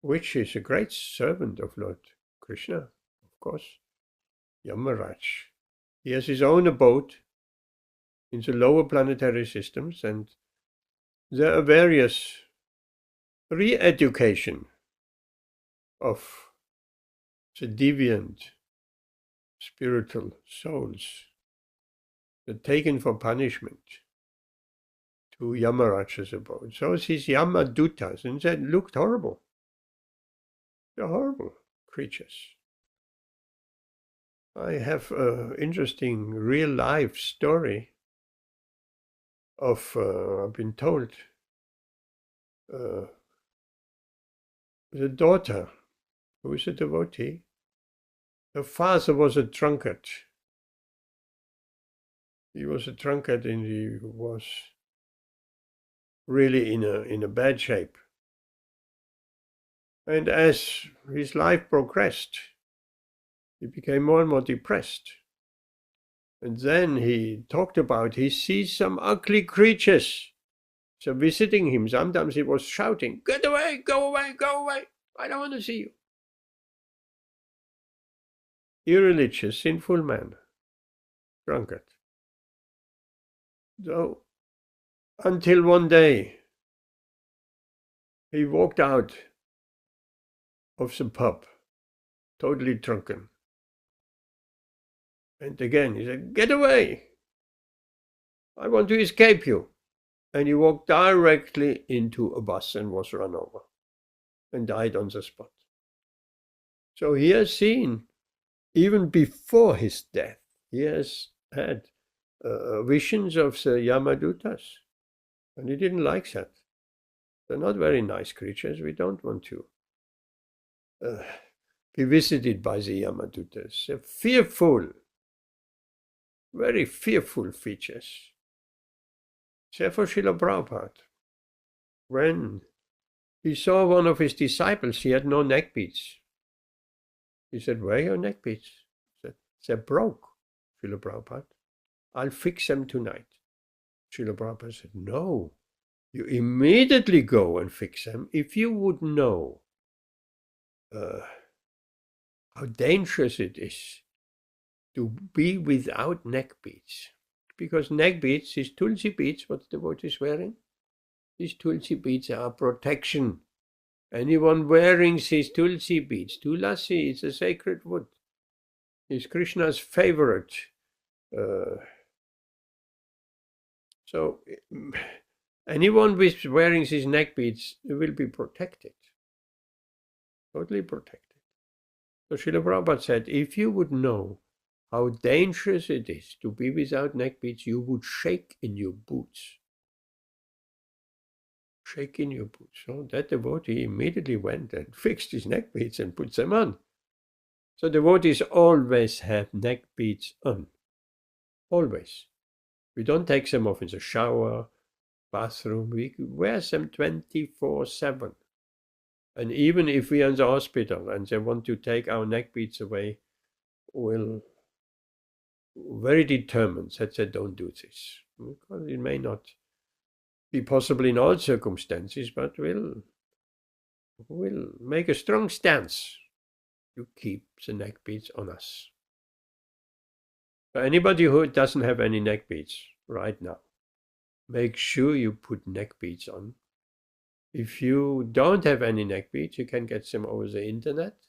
which is a great servant of Lord Kṛṣṇa, of course. Yamaraj. He has his own abode in the lower planetary systems, and there are various re-education of the deviant spiritual souls that are taken for punishment to Yamaraj's abode. So these Yamadutas, and they looked horrible. They're horrible creatures. I have an interesting real-life story of, I've been told, the daughter, who is a devotee, her father was a drunkard. He was a drunkard and he was really in a bad shape. And as his life progressed, he became more and more depressed. And then he talked about he sees some ugly creatures. So visiting him, sometimes he was shouting, "Get away, go away, go away. I don't want to see you." Irreligious, sinful man, drunkard. So, until one day, he walked out of the pub, totally drunken. And again, he said, "Get away. I want to escape you." And he walked directly into a bus and was run over and died on the spot. So he has seen, even before his death, he has had visions of the Yamadutas. And he didn't like that. They're not very nice creatures. We don't want to be visited by the Yamadutas. They're fearful, very fearful features. Therefore, Śrīla Prabhupāda, when he saw one of his disciples, he had no neck beads. He said, "Where are your neck beads?" He said, "They're broke, Śrīla Prabhupāda. I'll fix them tonight." Śrīla Prabhupāda said, "No, you immediately go and fix them. If you would know how dangerous it is to be without neck beads. Because neck beads, these tulsi beads, what the devotee is wearing, these tulsi beads are protection. Anyone wearing these tulsi beads, tulasi is a sacred wood, is Krishna's favorite. So anyone who is wearing these neck beads will be protected, totally protected. So Śrīla Prabhupada said, if you would know how dangerous it is to be without neck beads, you would shake in your boots. Shake in your boots. So that devotee immediately went and fixed his neck beads and put them on. So devotees always have neck beads on. Always. We don't take them off in the shower, bathroom. We wear them 24/7. And even if we are in the hospital and they want to take our neck beads away, we'll very determined that they don't do this. Because it may not be possible in all circumstances, but we'll make a strong stance to keep the neck beads on us. For anybody who doesn't have any neck beads right now, make sure you put neck beads on. If you don't have any neck beads, you can get them over the internet.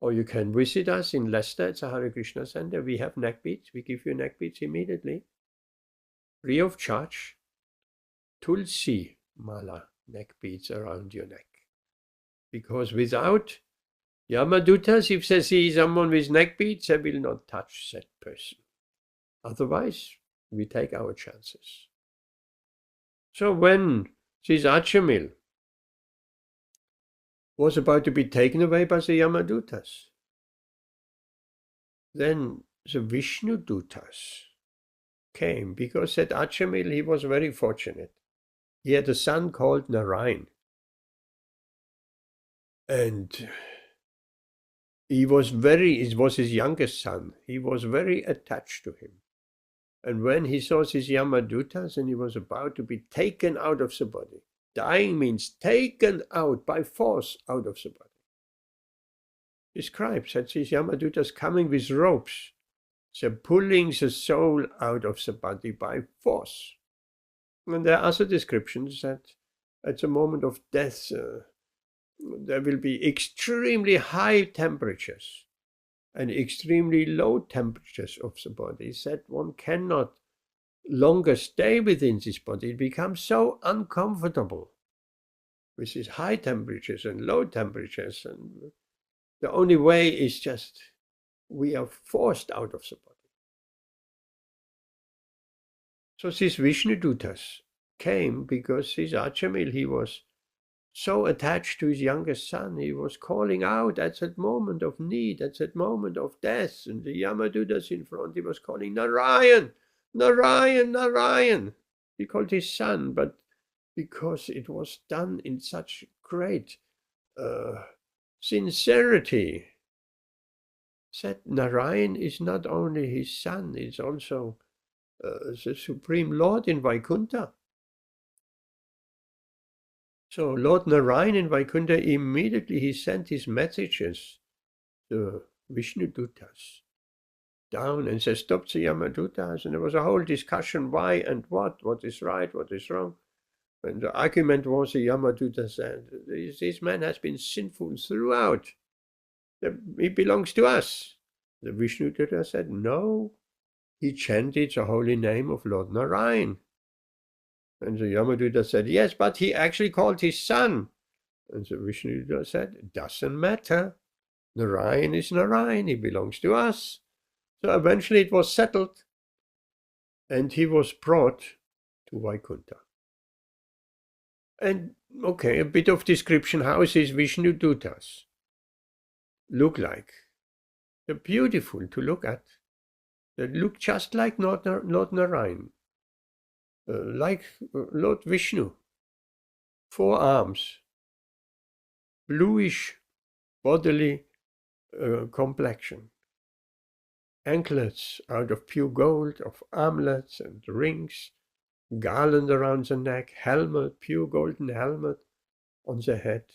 Or you can visit us in Leicester. It's a Hare Krishna center. We have neck beads. We give you neck beads immediately, free of charge. Tulsi mala, neck beads around your neck. Because without Yamadutas, if they see someone with neck beads, they will not touch that person. Otherwise, we take our chances. So when this Achamil was about to be taken away by the Yamadutas, then the Vishnu Dutas came, because that Achamil, he was very fortunate. He had a son called Narayan. And it was his youngest son. He was very attached to him. And when he saw his Yamadutas and he was about to be taken out of the body, dying means taken out by force out of the body. Describes that these Yamadutas coming with ropes, they're pulling the soul out of the body by force. And there are other descriptions that at the moment of death, there will be extremely high temperatures and extremely low temperatures of the body, that one cannot longer stay within this body. It becomes so uncomfortable with these high temperatures and low temperatures, and the only way is just we are forced out of the body. So these Vishnudutas came because this Achamil, he was so attached to his youngest son. He was calling out at that moment of need, at that moment of death, and the Yamadutas in front, he was calling Narayan, Narayan, Narayan. He called his son, but because it was done in such great sincerity, that Narayan is not only his son, it's also the Supreme Lord in Vaikuntha. So Lord Narayan in Vaikuntha, immediately he sent his messages to Vishnudutas down and said, stop the Yamadutas. And there was a whole discussion why and what is right, what is wrong. And the argument was the Yamaduta said, this man has been sinful throughout. He belongs to us. The Vishnuduta said, no, he chanted the holy name of Lord Narayan. And the Yamaduta said, yes, but he actually called his son. And the Vishnuduta said, it doesn't matter. Narayan is Narayan, he belongs to us. So eventually it was settled, and he was brought to Vaikuntha. And okay, a bit of description, how these Vishnudutas look like. They're beautiful to look at. They look just like Lord Narayan. Like Lord Vishnu, 4 arms, bluish bodily complexion, anklets out of pure gold, of armlets and rings, garland around the neck, helmet, pure golden helmet on the head.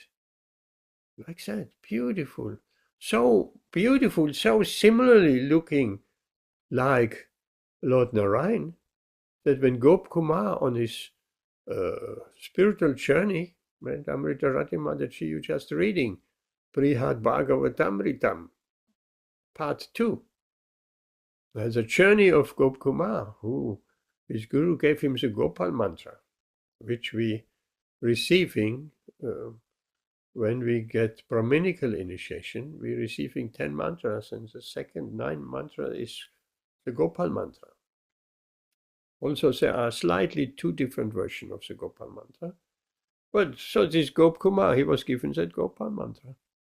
Like that, beautiful, so similarly looking like Lord Narayan, that when Gop Kumar on his spiritual journey, right, Amrita Rati Mataji, you just reading, Brihad Bhagavatamritam, part 2. There's a journey of Gop Kumar, who his guru gave him the Gopal mantra, which we receiving when we get Brahminical initiation. We're receiving 10 mantras, and the second 9 mantra is the Gopal mantra. Also, there are slightly 2 different versions of the Gopal mantra. But so this Gop Kumar, he was given that Gopal mantra.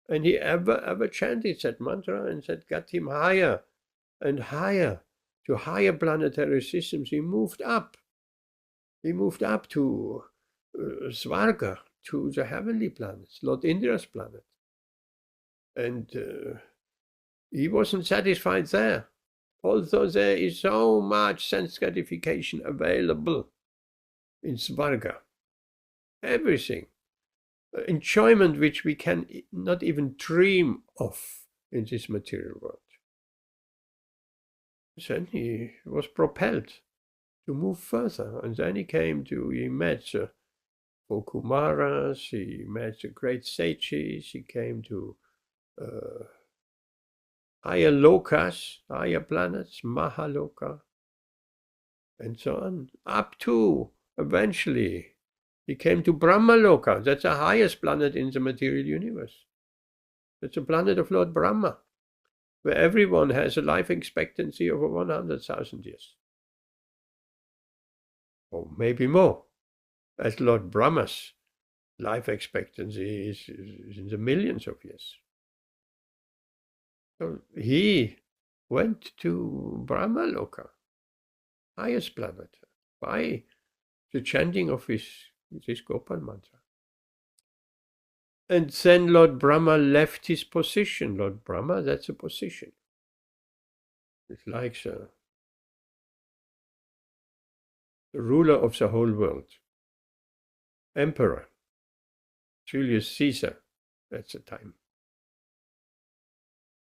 And he ever chanted that mantra, and that got him higher and higher to higher planetary systems. He moved up. He moved up to Svarga, to the heavenly planets, Lord Indra's planet. And he wasn't satisfied there. Although there is so much sense gratification available in Svarga, everything, enjoyment which we can not even dream of in this material world. Then he was propelled to move further, and then he met the Kumaras, he met the great sages, he came to higher lokas, higher planets, Mahaloka, and so on, up to eventually he came to Brahmaloka. That's the highest planet in the material universe. It's a planet of Lord Brahma, where everyone has a life expectancy over 100,000 years. Or maybe more. As Lord Brahma's life expectancy is in the millions of years. So he went to Brahmaloka, highest planet, by the chanting of his Gopal mantra. And then Lord Brahma left his position. Lord Brahma, that's a position. It's like the ruler of the whole world. Emperor. Julius Caesar at the time.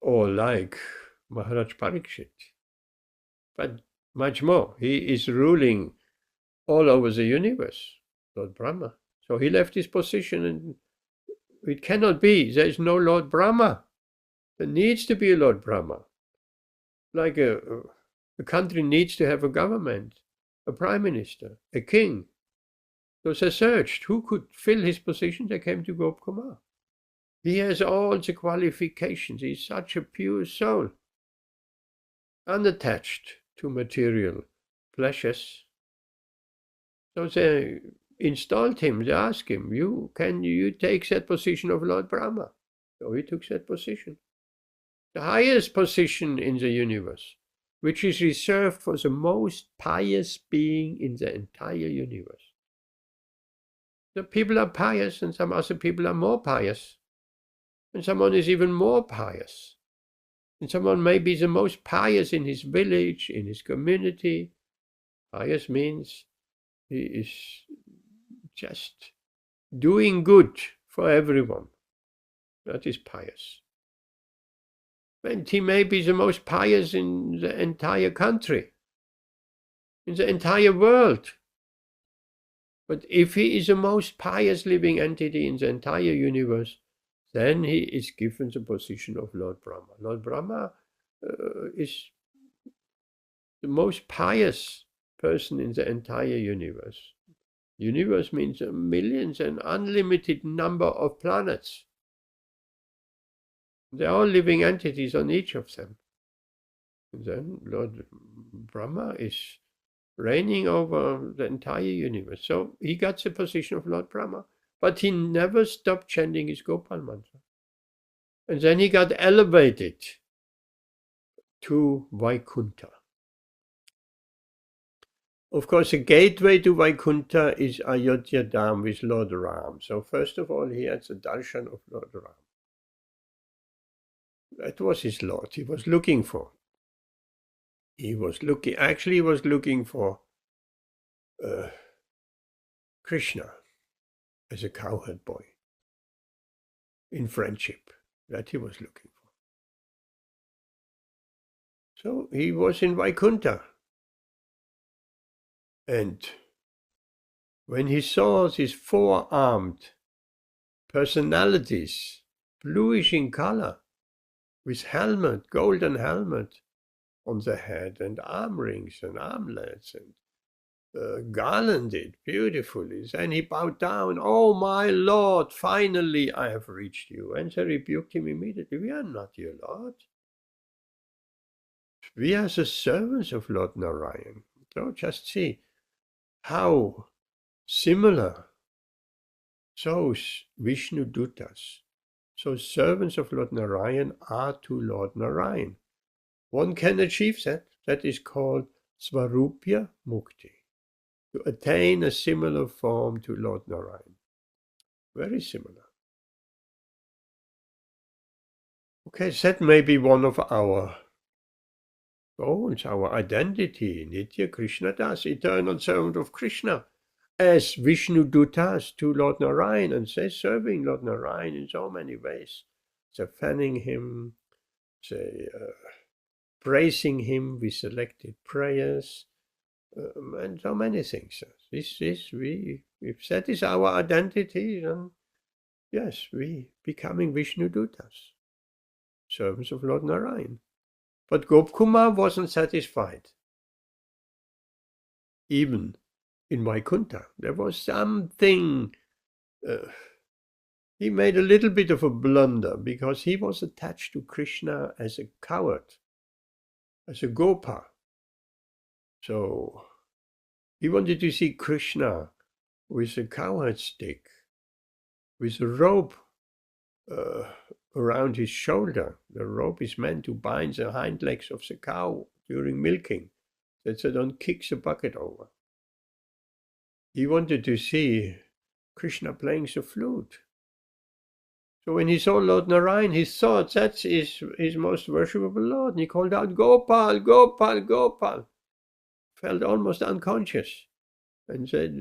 Or like Maharaj Parikshit. But much more. He is ruling all over the universe, Lord Brahma. So he left his position, and it cannot be. There is no Lord Brahma. There needs to be a Lord Brahma. Like a country needs to have a government, a prime minister, a king. So they searched who could fill his position. They came to Gop Kumar. He has all the qualifications. He's such a pure soul, unattached to material pleasures. So they installed him. They asked him, can you take that position of Lord Brahma? So he took that position. The highest position in the universe, which is reserved for the most pious being in the entire universe. The people are pious, and some other people are more pious. And someone is even more pious. And someone may be the most pious in his village, in his community. Pious means he is just doing good for everyone. That is pious. And he may be the most pious in the entire country, in the entire world. But if he is the most pious living entity in the entire universe, then he is given the position of Lord Brahma. Lord Brahma is the most pious person in the entire universe. Universe means millions and unlimited number of planets. They are all living entities on each of them. And then Lord Brahma is reigning over the entire universe. So he got the position of Lord Brahma. But he never stopped chanting his Gopal mantra. And then he got elevated to Vaikuntha. Of course, the gateway to Vaikuntha is Ayodhya Dham with Lord Ram. So first of all, he had the darshan of Lord Ram. That was his Lord he was looking for. He was looking for Kṛṣṇa as a cowherd boy in friendship. That he was looking for. So he was in Vaikuntha. And when he saw these four-armed personalities, bluish in color, with helmet, golden helmet on the head, and arm rings and armlets, and garlanded beautifully, then he bowed down. "Oh, my Lord, finally I have reached you." And they rebuked him immediately. "We are not your Lord. We are the servants of Lord Narayan." So just see how similar those Vishnu Dutas, so servants of Lord Narayan, are to Lord Narayan. One can achieve that. That is called Svarupya Mukti, to attain a similar form to Lord Narayan. Very similar. Okay, that may be one of our goals, our identity. Nitya Krishna Das, eternal servant of Krishna, as Vishnu Dutas to Lord Narayan, and say serving Lord Narayan in so many ways. They're fanning him, they praising him with selected prayers, and so many things. If that is our identity, then yes, we becoming Vishnu Dutas, servants of Lord Narayan. But Gop Kumar wasn't satisfied. Even in Vaikuntha, there was something. He made a little bit of a blunder because he was attached to Kṛṣṇa as a coward, as a Gopa. So he wanted to see Kṛṣṇa with a cowherd stick, with a rope around his shoulder. The rope is meant to bind the hind legs of the cow during milking, that they don't kick the bucket over. He wanted to see Kṛṣṇa playing the flute. So when he saw Lord Narayan, he thought that's his most worshipable Lord. And he called out, Gopal, Gopal, Gopal. Felt almost unconscious. And said,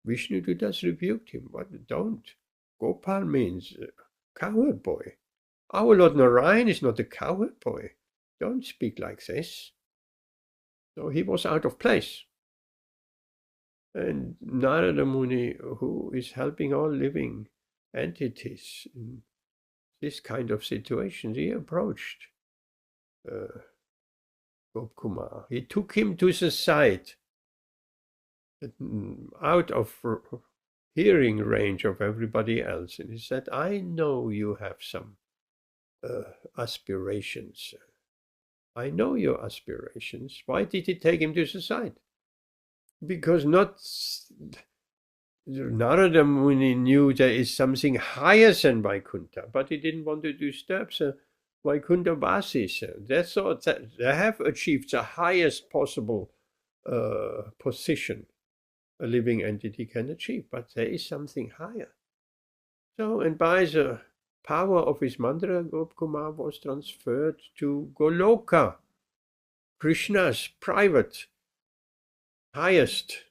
Vishnu Dutas rebuked him. What? Don't. Gopal means cowherd boy. Our Lord Narayan is not a cowherd boy. Don't speak like this. So he was out of place. And Narada Muni, who is helping all living entities in this kind of situations, he approached Gopkumar. He took him to the side, out of hearing range of everybody else, and he said, I know you have some aspirations. I know your aspirations. Why did he take him to the side? Because not Narada Muni knew there is something higher than Vaikuntha, but he didn't want to disturb the Vaikuntha Vasis. They thought that they have achieved the highest possible position a living entity can achieve, but there is something higher. So, and by the power of his mantra, Gopkumar was transferred to Goloka, Krishna's private, highest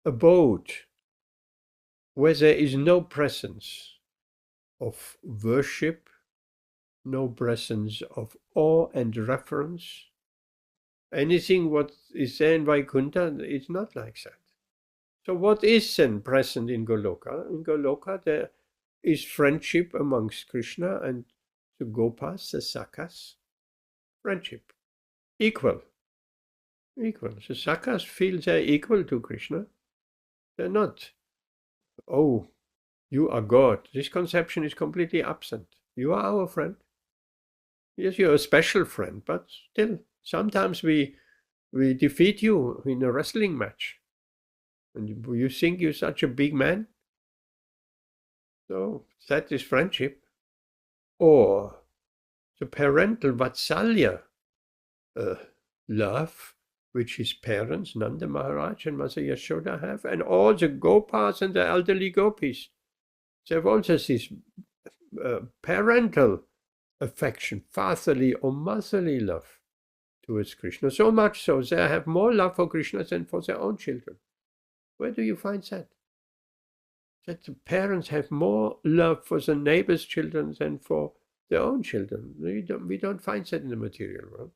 abode, where there is no presence of worship, no presence of awe and reverence. Anything what is there in Vaikuntha is not like that. So what is then present in Goloka? In Goloka there is friendship amongst Krishna and the Gopas, the Sakhas. Friendship. Equal. Equal. The Sakhas feel they're equal to Krishna. They're not, oh, you are God. This conception is completely absent. You are our friend. Yes, you're a special friend, but still, sometimes we defeat you in a wrestling match. And you think you're such a big man? So that is friendship. Or the parental Vatsalya love, which his parents, Nanda Maharaj and Mother Yashoda have, and all the Gopas and the elderly gopis. They have also this parental affection, fatherly or motherly love towards Krishna. So much so, they have more love for Krishna than for their own children. Where do you find that? That the parents have more love for the neighbor's children than for their own children. We don't find that in the material world.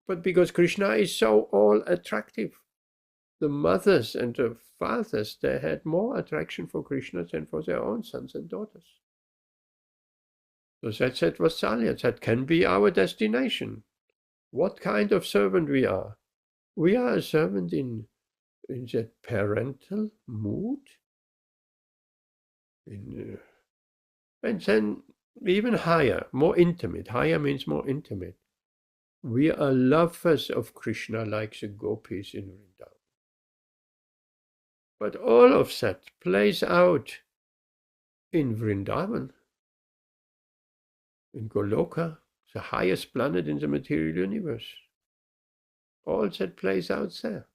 But because Krishna is so all attractive, the mothers and the fathers, they had more attraction for Krishna than for their own sons and daughters. So that's that Vatsalya. That can be our destination. What kind of servant we are? We are a servant in that parental mood. And then even higher, more intimate. Higher means more intimate. We are lovers of Krishna like the gopis in Vrindavan. But all of that plays out in Vrindavan, in Goloka, the highest planet in the material universe. All that plays out there.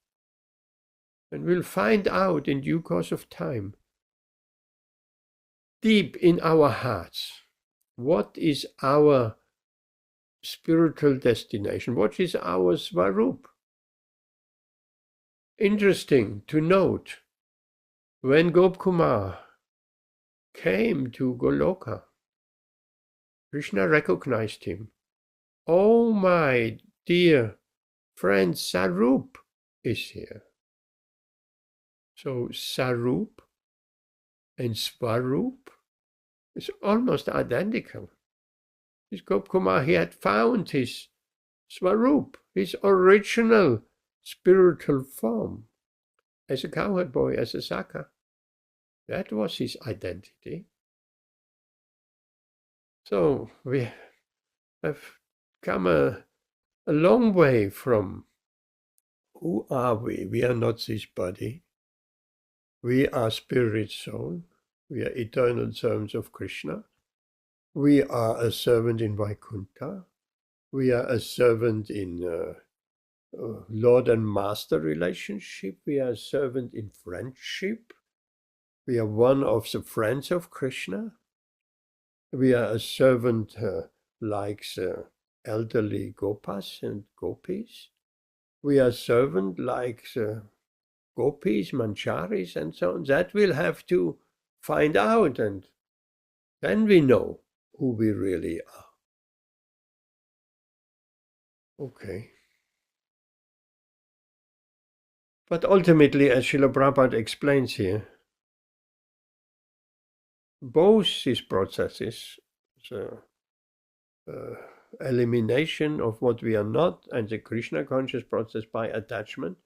And we'll find out in due course of time, deep in our hearts, what is our spiritual destination, what is our Svarup. Interesting to note, when Gopkumar came to Goloka, Krishna recognized him. Oh, my dear friend, Sarup is here. So Sarup and Svarup is almost identical. This Gopkumar, he had found his Svarup, his original spiritual form, as a cowherd boy, as a Sakha. That was his identity. So we have come a long way from who are we? We are not this body. We are spirit soul. We are eternal servants of Krishna. We are a servant in Vaikuntha. We are a servant in Lord and Master relationship. We are a servant in friendship. We are one of the friends of Krishna. We are a servant like the elderly gopas and gopis. We are servant like the gopis, mancharis, and so on. That we'll have to find out, and then we know who we really are. Okay. But ultimately, as Srila Prabhupada explains here, both these processes, the elimination of what we are not and the Krishna conscious process by attachment,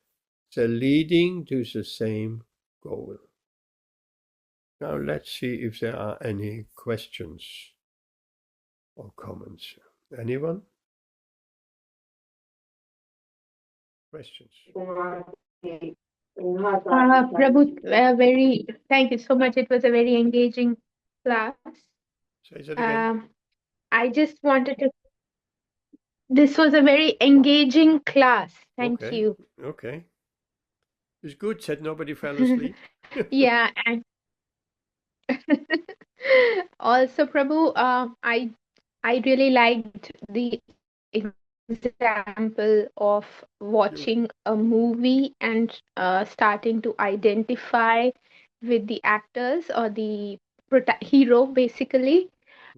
they're leading to the same goal. Now let's see if there are any questions or comments. Anyone? Questions? Prabhu, thank you so much. It was a very engaging class. Say that again. I just wanted to. This was a very engaging class. Thank you. Okay. It's good that nobody fell asleep. Yeah, and also, Prabhu, I really liked the example of watching a movie and starting to identify with the actors or the hero, basically.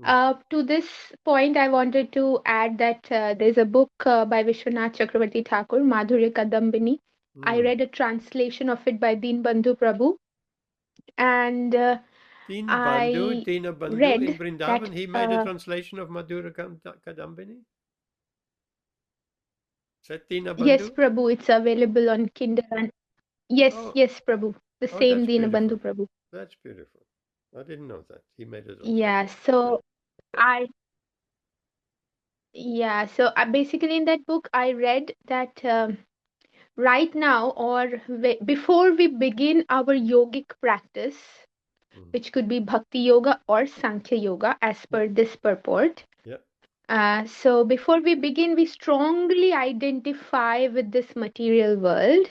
To this point, I wanted to add that there's a book by Vishwanath Chakravarti Thakur, Madhurya Kadambini. I read a translation of it by Deenbandhu Prabhu, and Deenbandhu in Vrindavan, that, he made a translation of Madhurya Kadambini? Is that Deenbandhu? Yes, Prabhu, it's available on Kindle. And yes, Prabhu, the same Deenbandhu Prabhu. That's beautiful. I didn't know that. He made it. Yeah, so basically in that book, I read that right now or before we begin our yogic practice, which could be bhakti yoga or Sankhya yoga as per this purport. So before we begin, we strongly identify with this material world.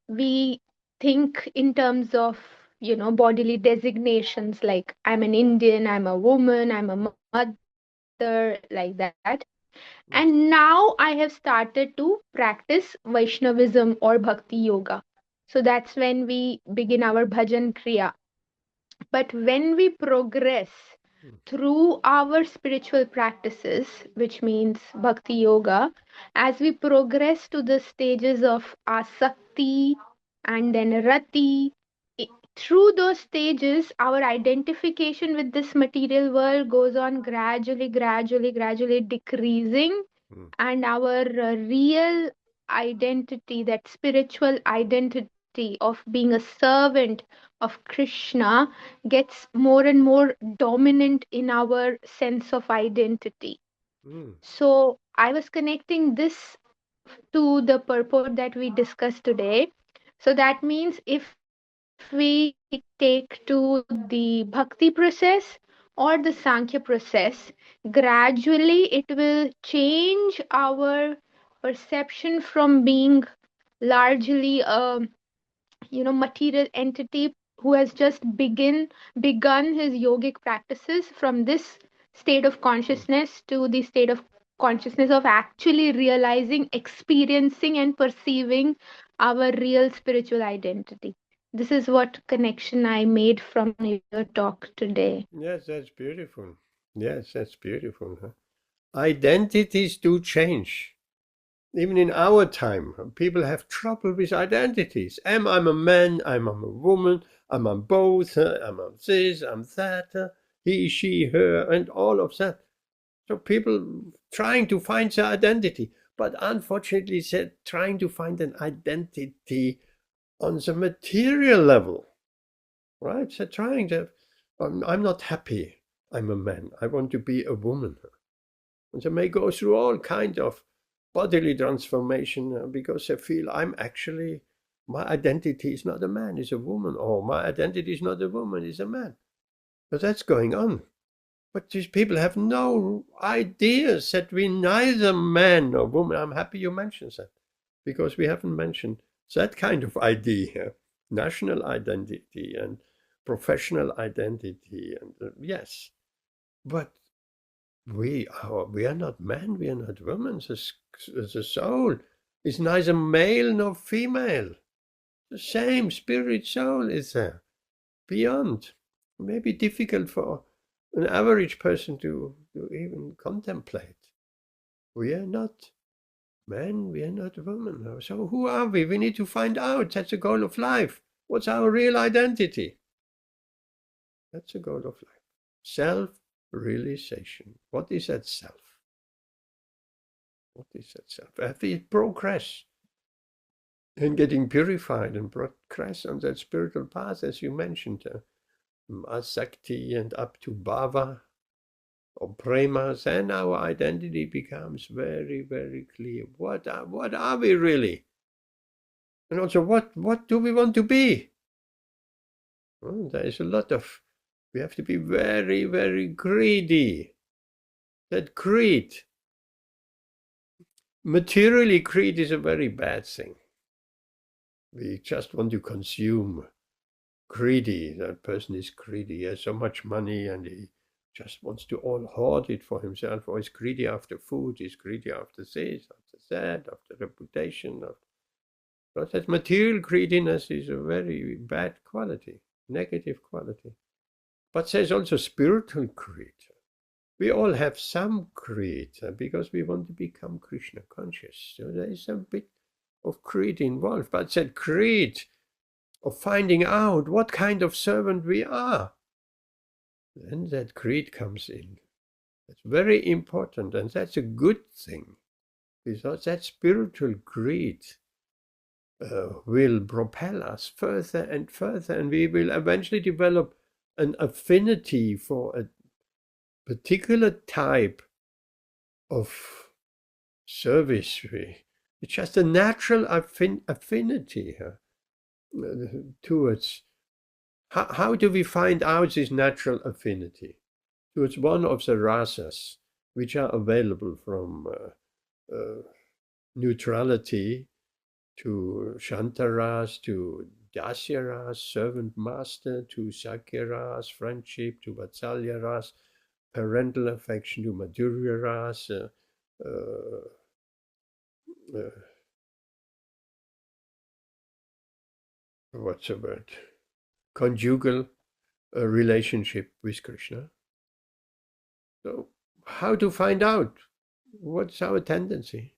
We think in terms of, bodily designations like I'm an Indian, I'm a woman, I'm a mother, like that. And now I have started to practice Vaishnavism or Bhakti Yoga. So that's when we begin our bhajan kriya. But when we progress through our spiritual practices, which means Bhakti Yoga, as we progress to the stages of Asakti and then Rati, through those stages, our identification with this material world goes on gradually decreasing, and our real identity, that spiritual identity of being a servant of Kṛṣṇa, gets more and more dominant in our sense of identity. So I was connecting this to the purport that we discussed today. So that means if we take to the bhakti process or the Sankhya process, gradually it will change our perception from being largely a material entity who has just begun his yogic practices from this state of consciousness to the state of consciousness of actually realizing, experiencing and perceiving our real spiritual identity. This is what connection I made from your talk today. Yes, that's beautiful. Yes, that's beautiful. Huh? Identities do change. Even in our time, people have trouble with identities. I'm a man, I'm a woman, I'm on both, I'm on this, I'm that, he, she, her, and all of that. So people trying to find their identity, but unfortunately they're trying to find an identity on the material level, right? They're trying to, I'm not happy, I'm a man, I want to be a woman. And they may go through all kinds of bodily transformation because they feel my identity is not a man, it's a woman, or my identity is not a woman, it's a man. But that's going on. But these people have no ideas that we're neither man nor woman. I'm happy you mentioned that, because we haven't mentioned that kind of idea, national identity and professional identity, and yes, but we are not men, we are not women. The soul is neither male nor female. The same spirit soul is there. Beyond, it may be difficult for an average person to even contemplate. We are not men, we are not women. So who are we? We need to find out. That's the goal of life. What's our real identity? That's the goal of life. Self-realization. What is that self? What is that self? As we progress in getting purified and progress on that spiritual path, as you mentioned, Asakti and up to Bhava or Prema, then our identity becomes very, very clear. What are we really? And also, what do we want to be? Well, there is a lot of, we have to be very, very greedy. That greed, materially greed, is a very bad thing. We just want to consume. Greedy, that person is greedy. He has so much money and he just wants to all hoard it for himself, or he's greedy after food, he's greedy after this, after that, after reputation. But that material greediness is a very bad quality, negative quality. But there's also spiritual greed. We all have some greed because we want to become Krishna conscious. So there is a bit of greed involved, but that greed of finding out what kind of servant we are, then that greed comes in. That's very important, and that's a good thing, because that spiritual greed will propel us further and further, and we will eventually develop an affinity for a particular type of service. It's just a natural affinity towards, how do we find out this natural affinity? Towards one of the rasas which are available, from neutrality to shantaras, to dasyaras, servant master, to sakyaras, friendship, to vatsalyaras, parental affection, to madhuryaras, what's the word? Conjugal relationship with Krishna. So, how to find out what's our tendency?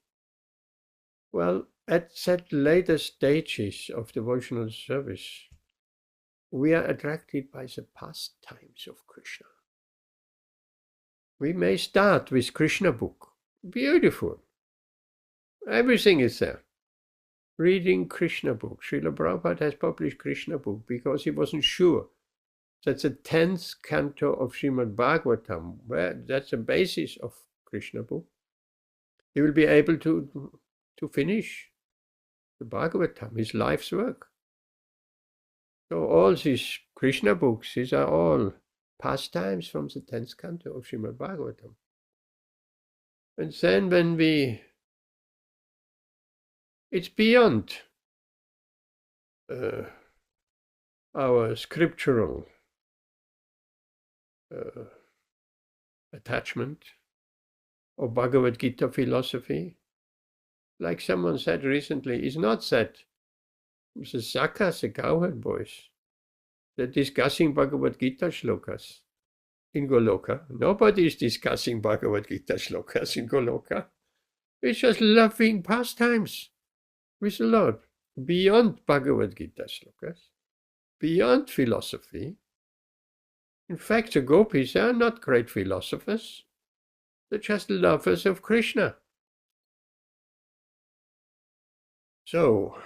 Well, at that later stages of devotional service, we are attracted by the pastimes of Krishna. We may start with Krishna book. Beautiful. Everything is there. Reading Kṛṣṇa book. Śrīla Prabhupāda has published Kṛṣṇa book because he wasn't sure that the 10th canto of Srimad Bhagavatam, where that's the basis of Kṛṣṇa book, he will be able to finish the Bhagavatam, his life's work. So all these Kṛṣṇa books, these are all pastimes from the 10th canto of Srimad Bhagavatam. And then it's beyond our scriptural attachment or Bhagavad Gītā philosophy. Like someone said recently, it's not that the Sakas, the cowherd boys, they're discussing Bhagavad Gītā shlokas in Goloka. Nobody is discussing Bhagavad Gītā shlokas in Goloka. It's just loving pastimes with the Lord, beyond Bhagavad Gītā shlokas, beyond philosophy. In fact, the gopis are not great philosophers. They're just lovers of Krishna. So,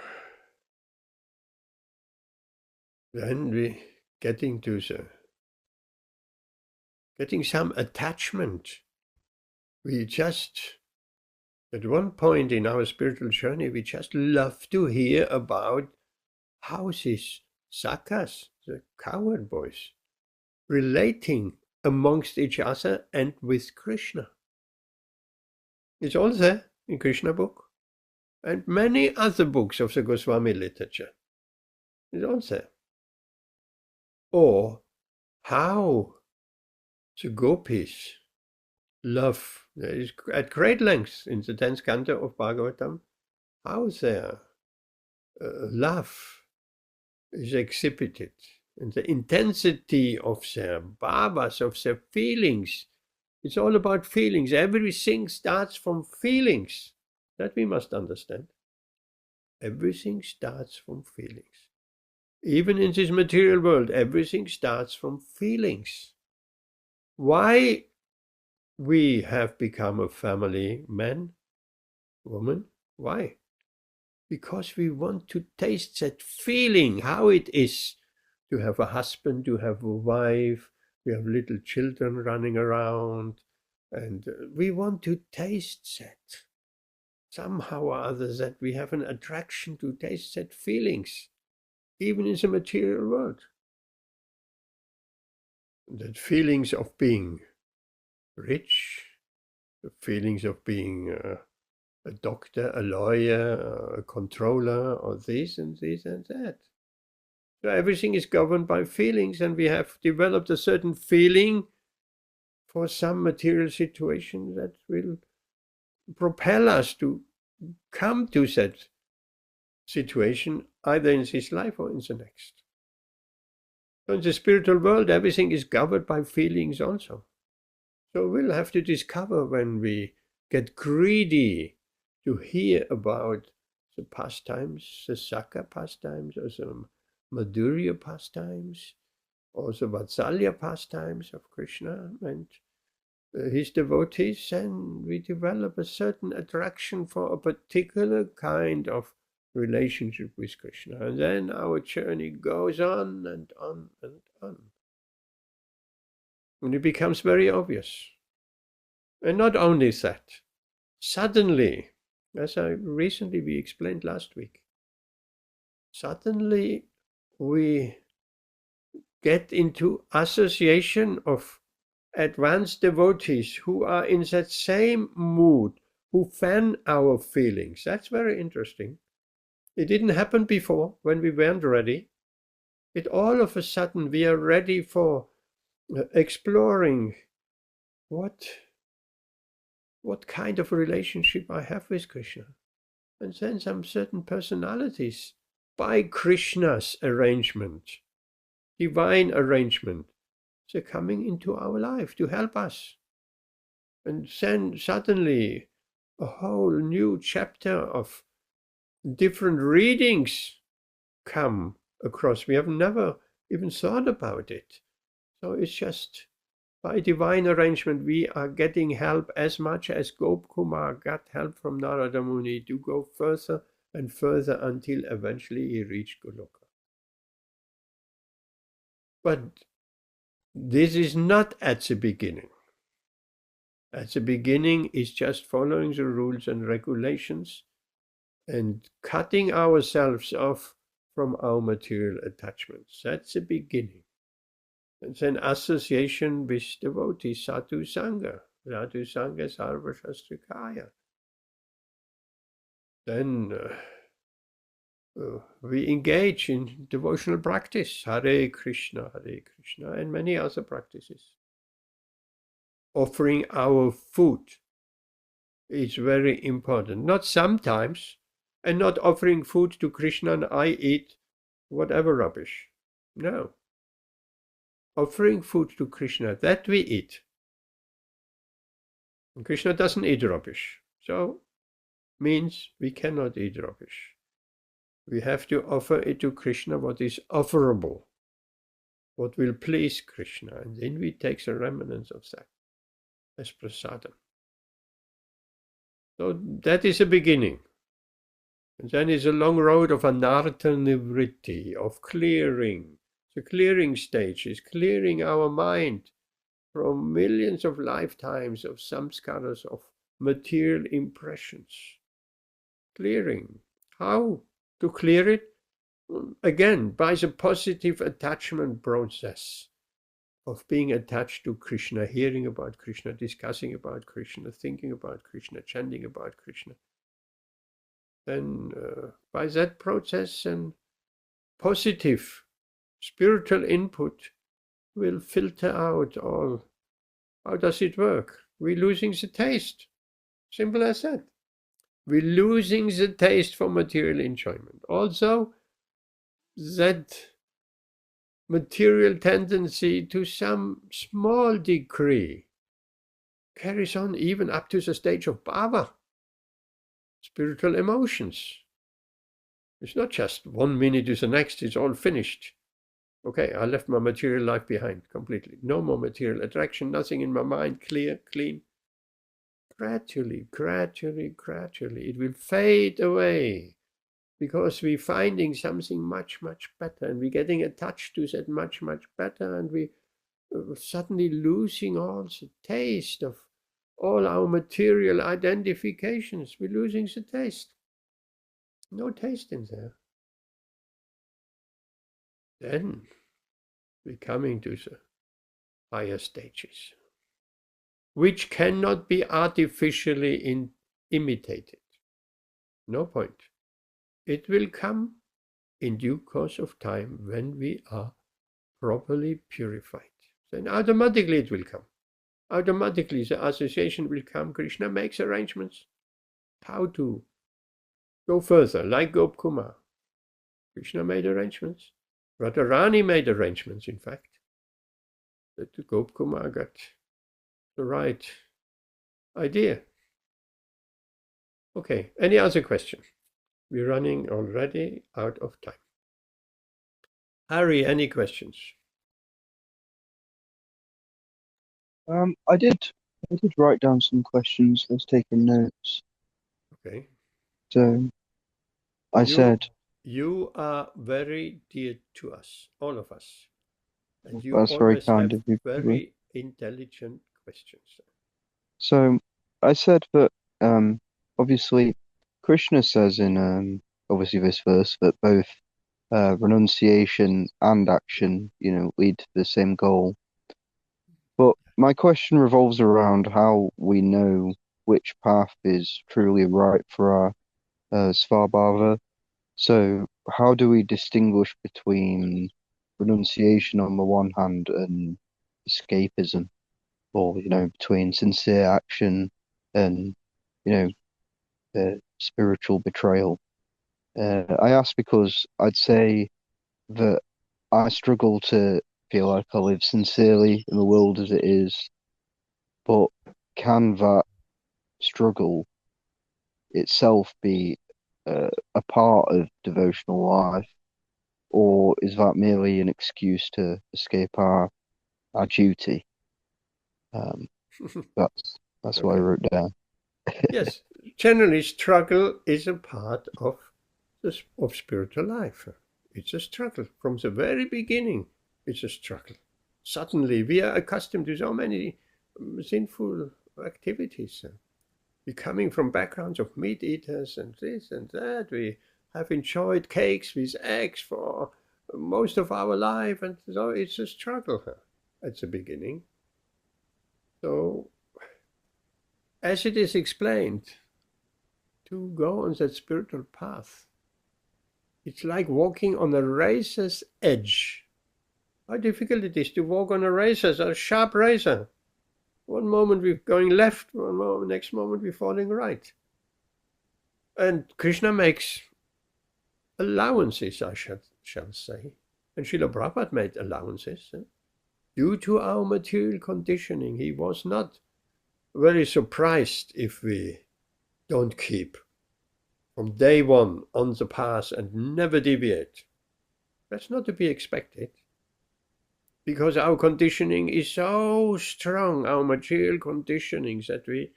then we getting some attachment. We just, at one point in our spiritual journey, we just love to hear about how these sakas, the cowherd boys, relating amongst each other and with Krishna. It's all there in Kṛṣṇa book and many other books of the Goswami literature. It's all there. or how the gopis love, there is at great length in the 10th canto of Bhagavatam, how their love is exhibited, and the intensity of their bhavas, of their feelings. It's all about feelings. Everything starts from feelings. That we must understand. Everything starts from feelings. Even in this material world, everything starts from feelings. Why we have become a family, man, woman? Why? Because we want to taste that feeling, how it is to have a husband, to have a wife, we have little children running around, and we want to taste that. Somehow or other, that we have an attraction to taste that feelings, even in the material world. That feelings of being rich, the feelings of being a doctor, a lawyer, a controller, or this and this and that. So everything is governed by feelings, and we have developed a certain feeling for some material situation that will propel us to come to that situation either in this life or in the next. So in the spiritual world, everything is governed by feelings also. So we'll have to discover, when we get greedy to hear about the pastimes, the Sakya pastimes, or the Madhurya pastimes, or the Vatsalya pastimes of Kṛṣṇa and his devotees, and we develop a certain attraction for a particular kind of relationship with Kṛṣṇa. And then our journey goes on and on and on. And it becomes very obvious. And not only that, suddenly, as we explained last week, suddenly we get into association of advanced devotees who are in that same mood, who fan our feelings. That's very interesting. It didn't happen before when we weren't ready. It all of a sudden we are ready for exploring what kind of a relationship I have with Kṛṣṇa. And then some certain personalities, by Kṛṣṇa's arrangement, divine arrangement, they're coming into our life to help us. And then suddenly a whole new chapter of different readings come across. We have never even thought about it. So it's just by divine arrangement we are getting help, as much as Gop Kumar got help from Narada Muni to go further and further until eventually he reached Goloka. But this is not at the beginning. At the beginning is just following the rules and regulations and cutting ourselves off from our material attachments. That's the beginning. And then association with devotees, sadhu sangha, sarva shastrikaya. Then we engage in devotional practice, Hare Kṛṣṇa, and many other practices. Offering our food is very important. Not sometimes, and not offering food to Kṛṣṇa and I eat whatever rubbish. No. Offering food to Kṛṣṇa, that we eat. And Kṛṣṇa doesn't eat rubbish. So, means we cannot eat rubbish. We have to offer it to Kṛṣṇa what is offerable, what will please Kṛṣṇa, and then we take the remnants of that as prasadam. So that is a beginning. And then is a long road of anartha nivritti, of clearing. The clearing stage is clearing our mind from millions of lifetimes of samskaras, of material impressions. Clearing. How to clear it? Again, by the positive attachment process of being attached to Kṛṣṇa, hearing about Kṛṣṇa, discussing about Kṛṣṇa, thinking about Kṛṣṇa, chanting about Kṛṣṇa. Then by that process and positive Spiritual input will filter out all. How does it work? We're losing the taste. Simple as that. We're losing the taste for material enjoyment. Also, that material tendency to some small degree carries on even up to the stage of bhava, spiritual emotions. It's not just 1 minute to the next, it's all finished. Okay, I left my material life behind completely. No more material attraction, nothing in my mind, clear, clean. Gradually, it will fade away because we're finding something much, much better, and we're getting attached to that much, much better, and we're suddenly losing all the taste of all our material identifications. We're losing the taste. No taste in there. Then we're coming to the higher stages, which cannot be artificially imitated. No point. It will come in due course of time when we are properly purified. Then automatically it will come. Automatically the association will come. Kṛṣṇa makes arrangements how to go further, like Gopkumar. Kṛṣṇa made arrangements. Radharani made arrangements, in fact, that the Gopkumar got the right idea. Okay, any other question? We're running already out of time. Harry, any questions? I did write down some questions. I was taking notes. Okay. So I said, you are very dear to us, all of us, and you that's very always kind have of you. very intelligent questions. So I said that obviously Kṛṣṇa says in obviously this verse that both renunciation and action, lead to the same goal. But my question revolves around how we know which path is truly right for our svabhava. So how do we distinguish between renunciation on the one hand and escapism, or between sincere action and spiritual betrayal? I ask because I'd say that I struggle to feel like I live sincerely in the world as it is, but can that struggle itself be a part of devotional life, or is that merely an excuse to escape our duty? That's what I wrote down. Yes, generally struggle is a part of spiritual life. It's a struggle from the very beginning. It's a struggle. Suddenly we are accustomed to so many sinful activities. We're coming from backgrounds of meat eaters and this and that. We have enjoyed cakes with eggs for most of our life, and so it's a struggle at the beginning. So, as it is explained, to go on that spiritual path, it's like walking on a razor's edge. How difficult it is to walk on a razor, a sharp razor. One moment we're going left, next moment we're falling right. And Kṛṣṇa makes allowances, I shall say. And Śrīla Prabhupāda made allowances. Due to our material conditioning, he was not very surprised if we don't keep from day one on the path and never deviate. That's not to be expected, because our conditioning is so strong, our material conditioning, that we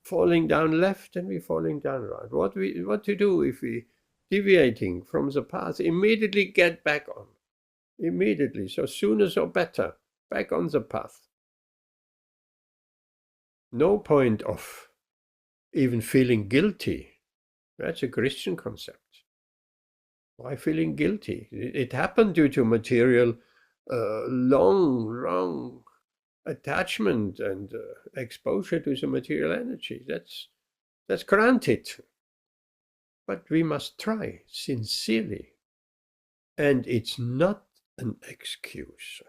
falling down left and we falling down right. What to do if we deviating from the path? Immediately get back on. Immediately, so sooner so better, back on the path. No point of even feeling guilty. That's a Christian concept. Why feeling guilty? It happened due to material long attachment and exposure to the material energy. That's granted. But we must try sincerely. And it's not an excuse.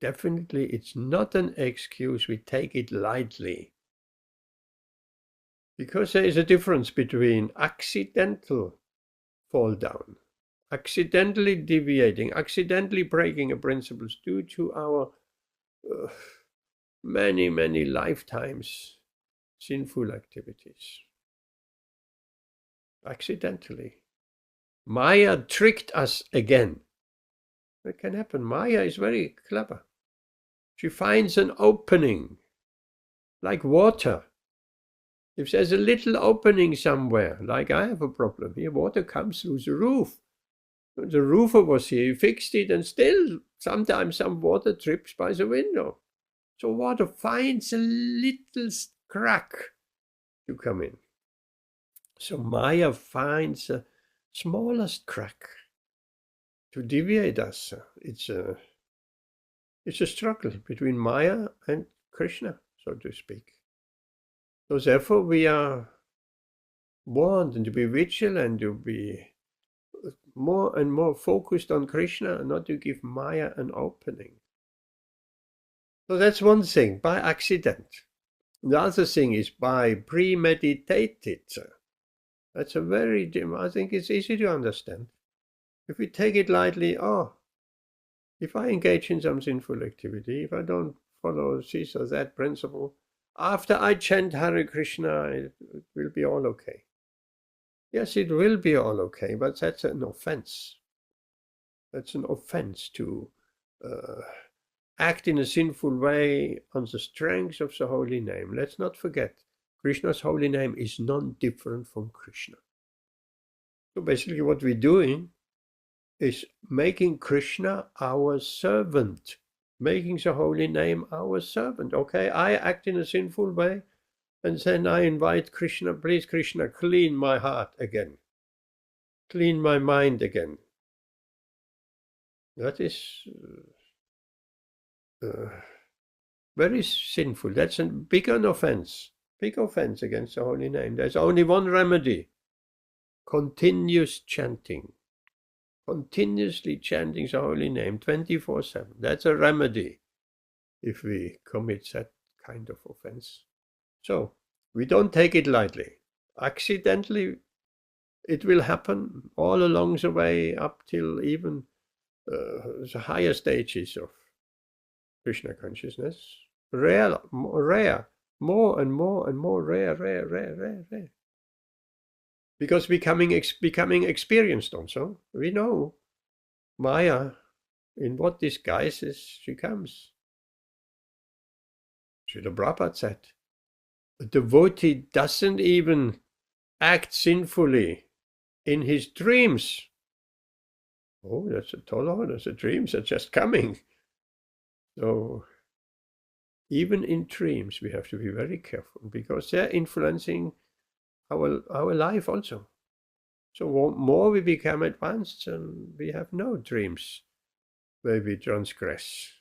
Definitely, it's not an excuse. We take it lightly. Because there is a difference between accidental fall down, accidentally deviating, accidentally breaking a principle due to our many, many lifetimes sinful activities. Accidentally. Maya tricked us again. It can happen. Maya is very clever. She finds an opening, like water. If there's a little opening somewhere, like I have a problem here, water comes through the roof. The roofer was here, he fixed it, and still sometimes some water drips by the window. So water finds a little crack to come in. So Maya finds the smallest crack to deviate us. It's a struggle between Maya and Kṛṣṇa, so to speak. So therefore we are warned to be vigilant, to be more and more focused on Kṛṣṇa and not to give Maya an opening. So that's one thing, by accident. The other thing is by premeditated. That's a very, I think it's easy to understand. If we take it lightly, if I engage in some sinful activity, if I don't follow this or that principle, after I chant Hare Krishna, it will be all okay. Yes, it will be all okay, but that's an offense. That's an offense to act in a sinful way on the strength of the holy name. Let's not forget, Krishna's holy name is non-different from Kṛṣṇa. So basically what we're doing is making Kṛṣṇa our servant, making the holy name our servant. Okay, I act in a sinful way, and then I invite Kṛṣṇa, please Kṛṣṇa, clean my heart again, clean my mind again. That is very sinful. That's a big offense against the holy name. There's only one remedy: continuous chanting. Continuously chanting the holy name 24/7. That's a remedy if we commit that kind of offense. So we don't take it lightly. Accidentally, it will happen all along the way up till even the higher stages of Krishna consciousness. Rare, more and more rare. Because becoming experienced also. We know Maya, in what disguises she comes. Śrīla Prabhupāda said, a devotee doesn't even act sinfully in his dreams. Oh, that's a tall order. The dreams are just coming. So even in dreams we have to be very careful, because they're influencing our life also. So more we become advanced, and we have no dreams where we transgress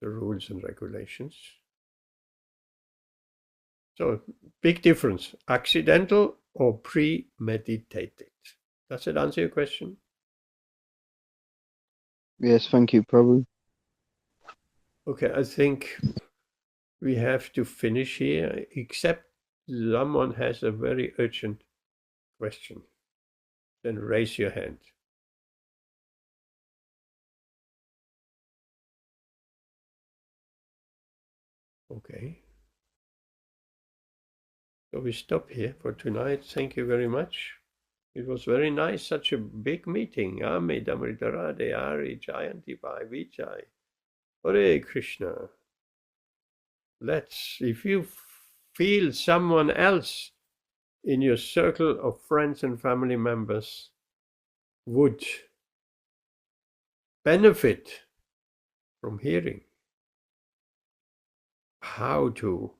the rules and regulations. So big difference, accidental or premeditated. Does that answer your question? Yes, thank you, Prabhu. Okay, I think we have to finish here, except someone has a very urgent question. Then raise your hand. Okay. So we stop here for tonight. Thank you very much. It was very nice, such a big meeting. Ame Damritarade Ari Jayanti Bhai Vijay. Hare Krishna. If you feel someone else in your circle of friends and family members would benefit from hearing how to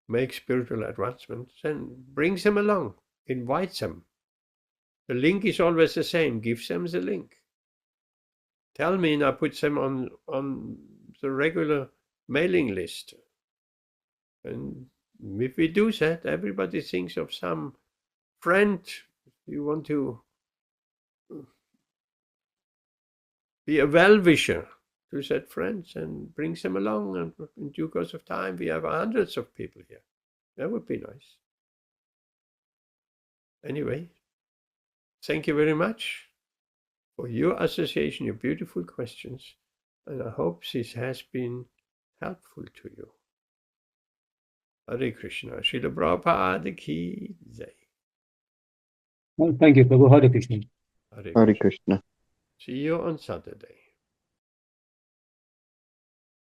make spiritual advancement, then bring them along, invite them. The link is always the same. Give them the link. Tell me, and I put them on the regular mailing list. And if we do that, everybody thinks of some friend you want to be a well-wisher to said friends and brings them along. And in due course of time, we have hundreds of people here. That would be nice. Anyway, thank you very much for your association, your beautiful questions. And I hope this has been helpful to you. Hare Krishna. Śrīla Prabhupāda ki jai. Well, thank you, Prabhu. Hare Krishna. Hare Hare Krishna. Krishna. See you on Saturday.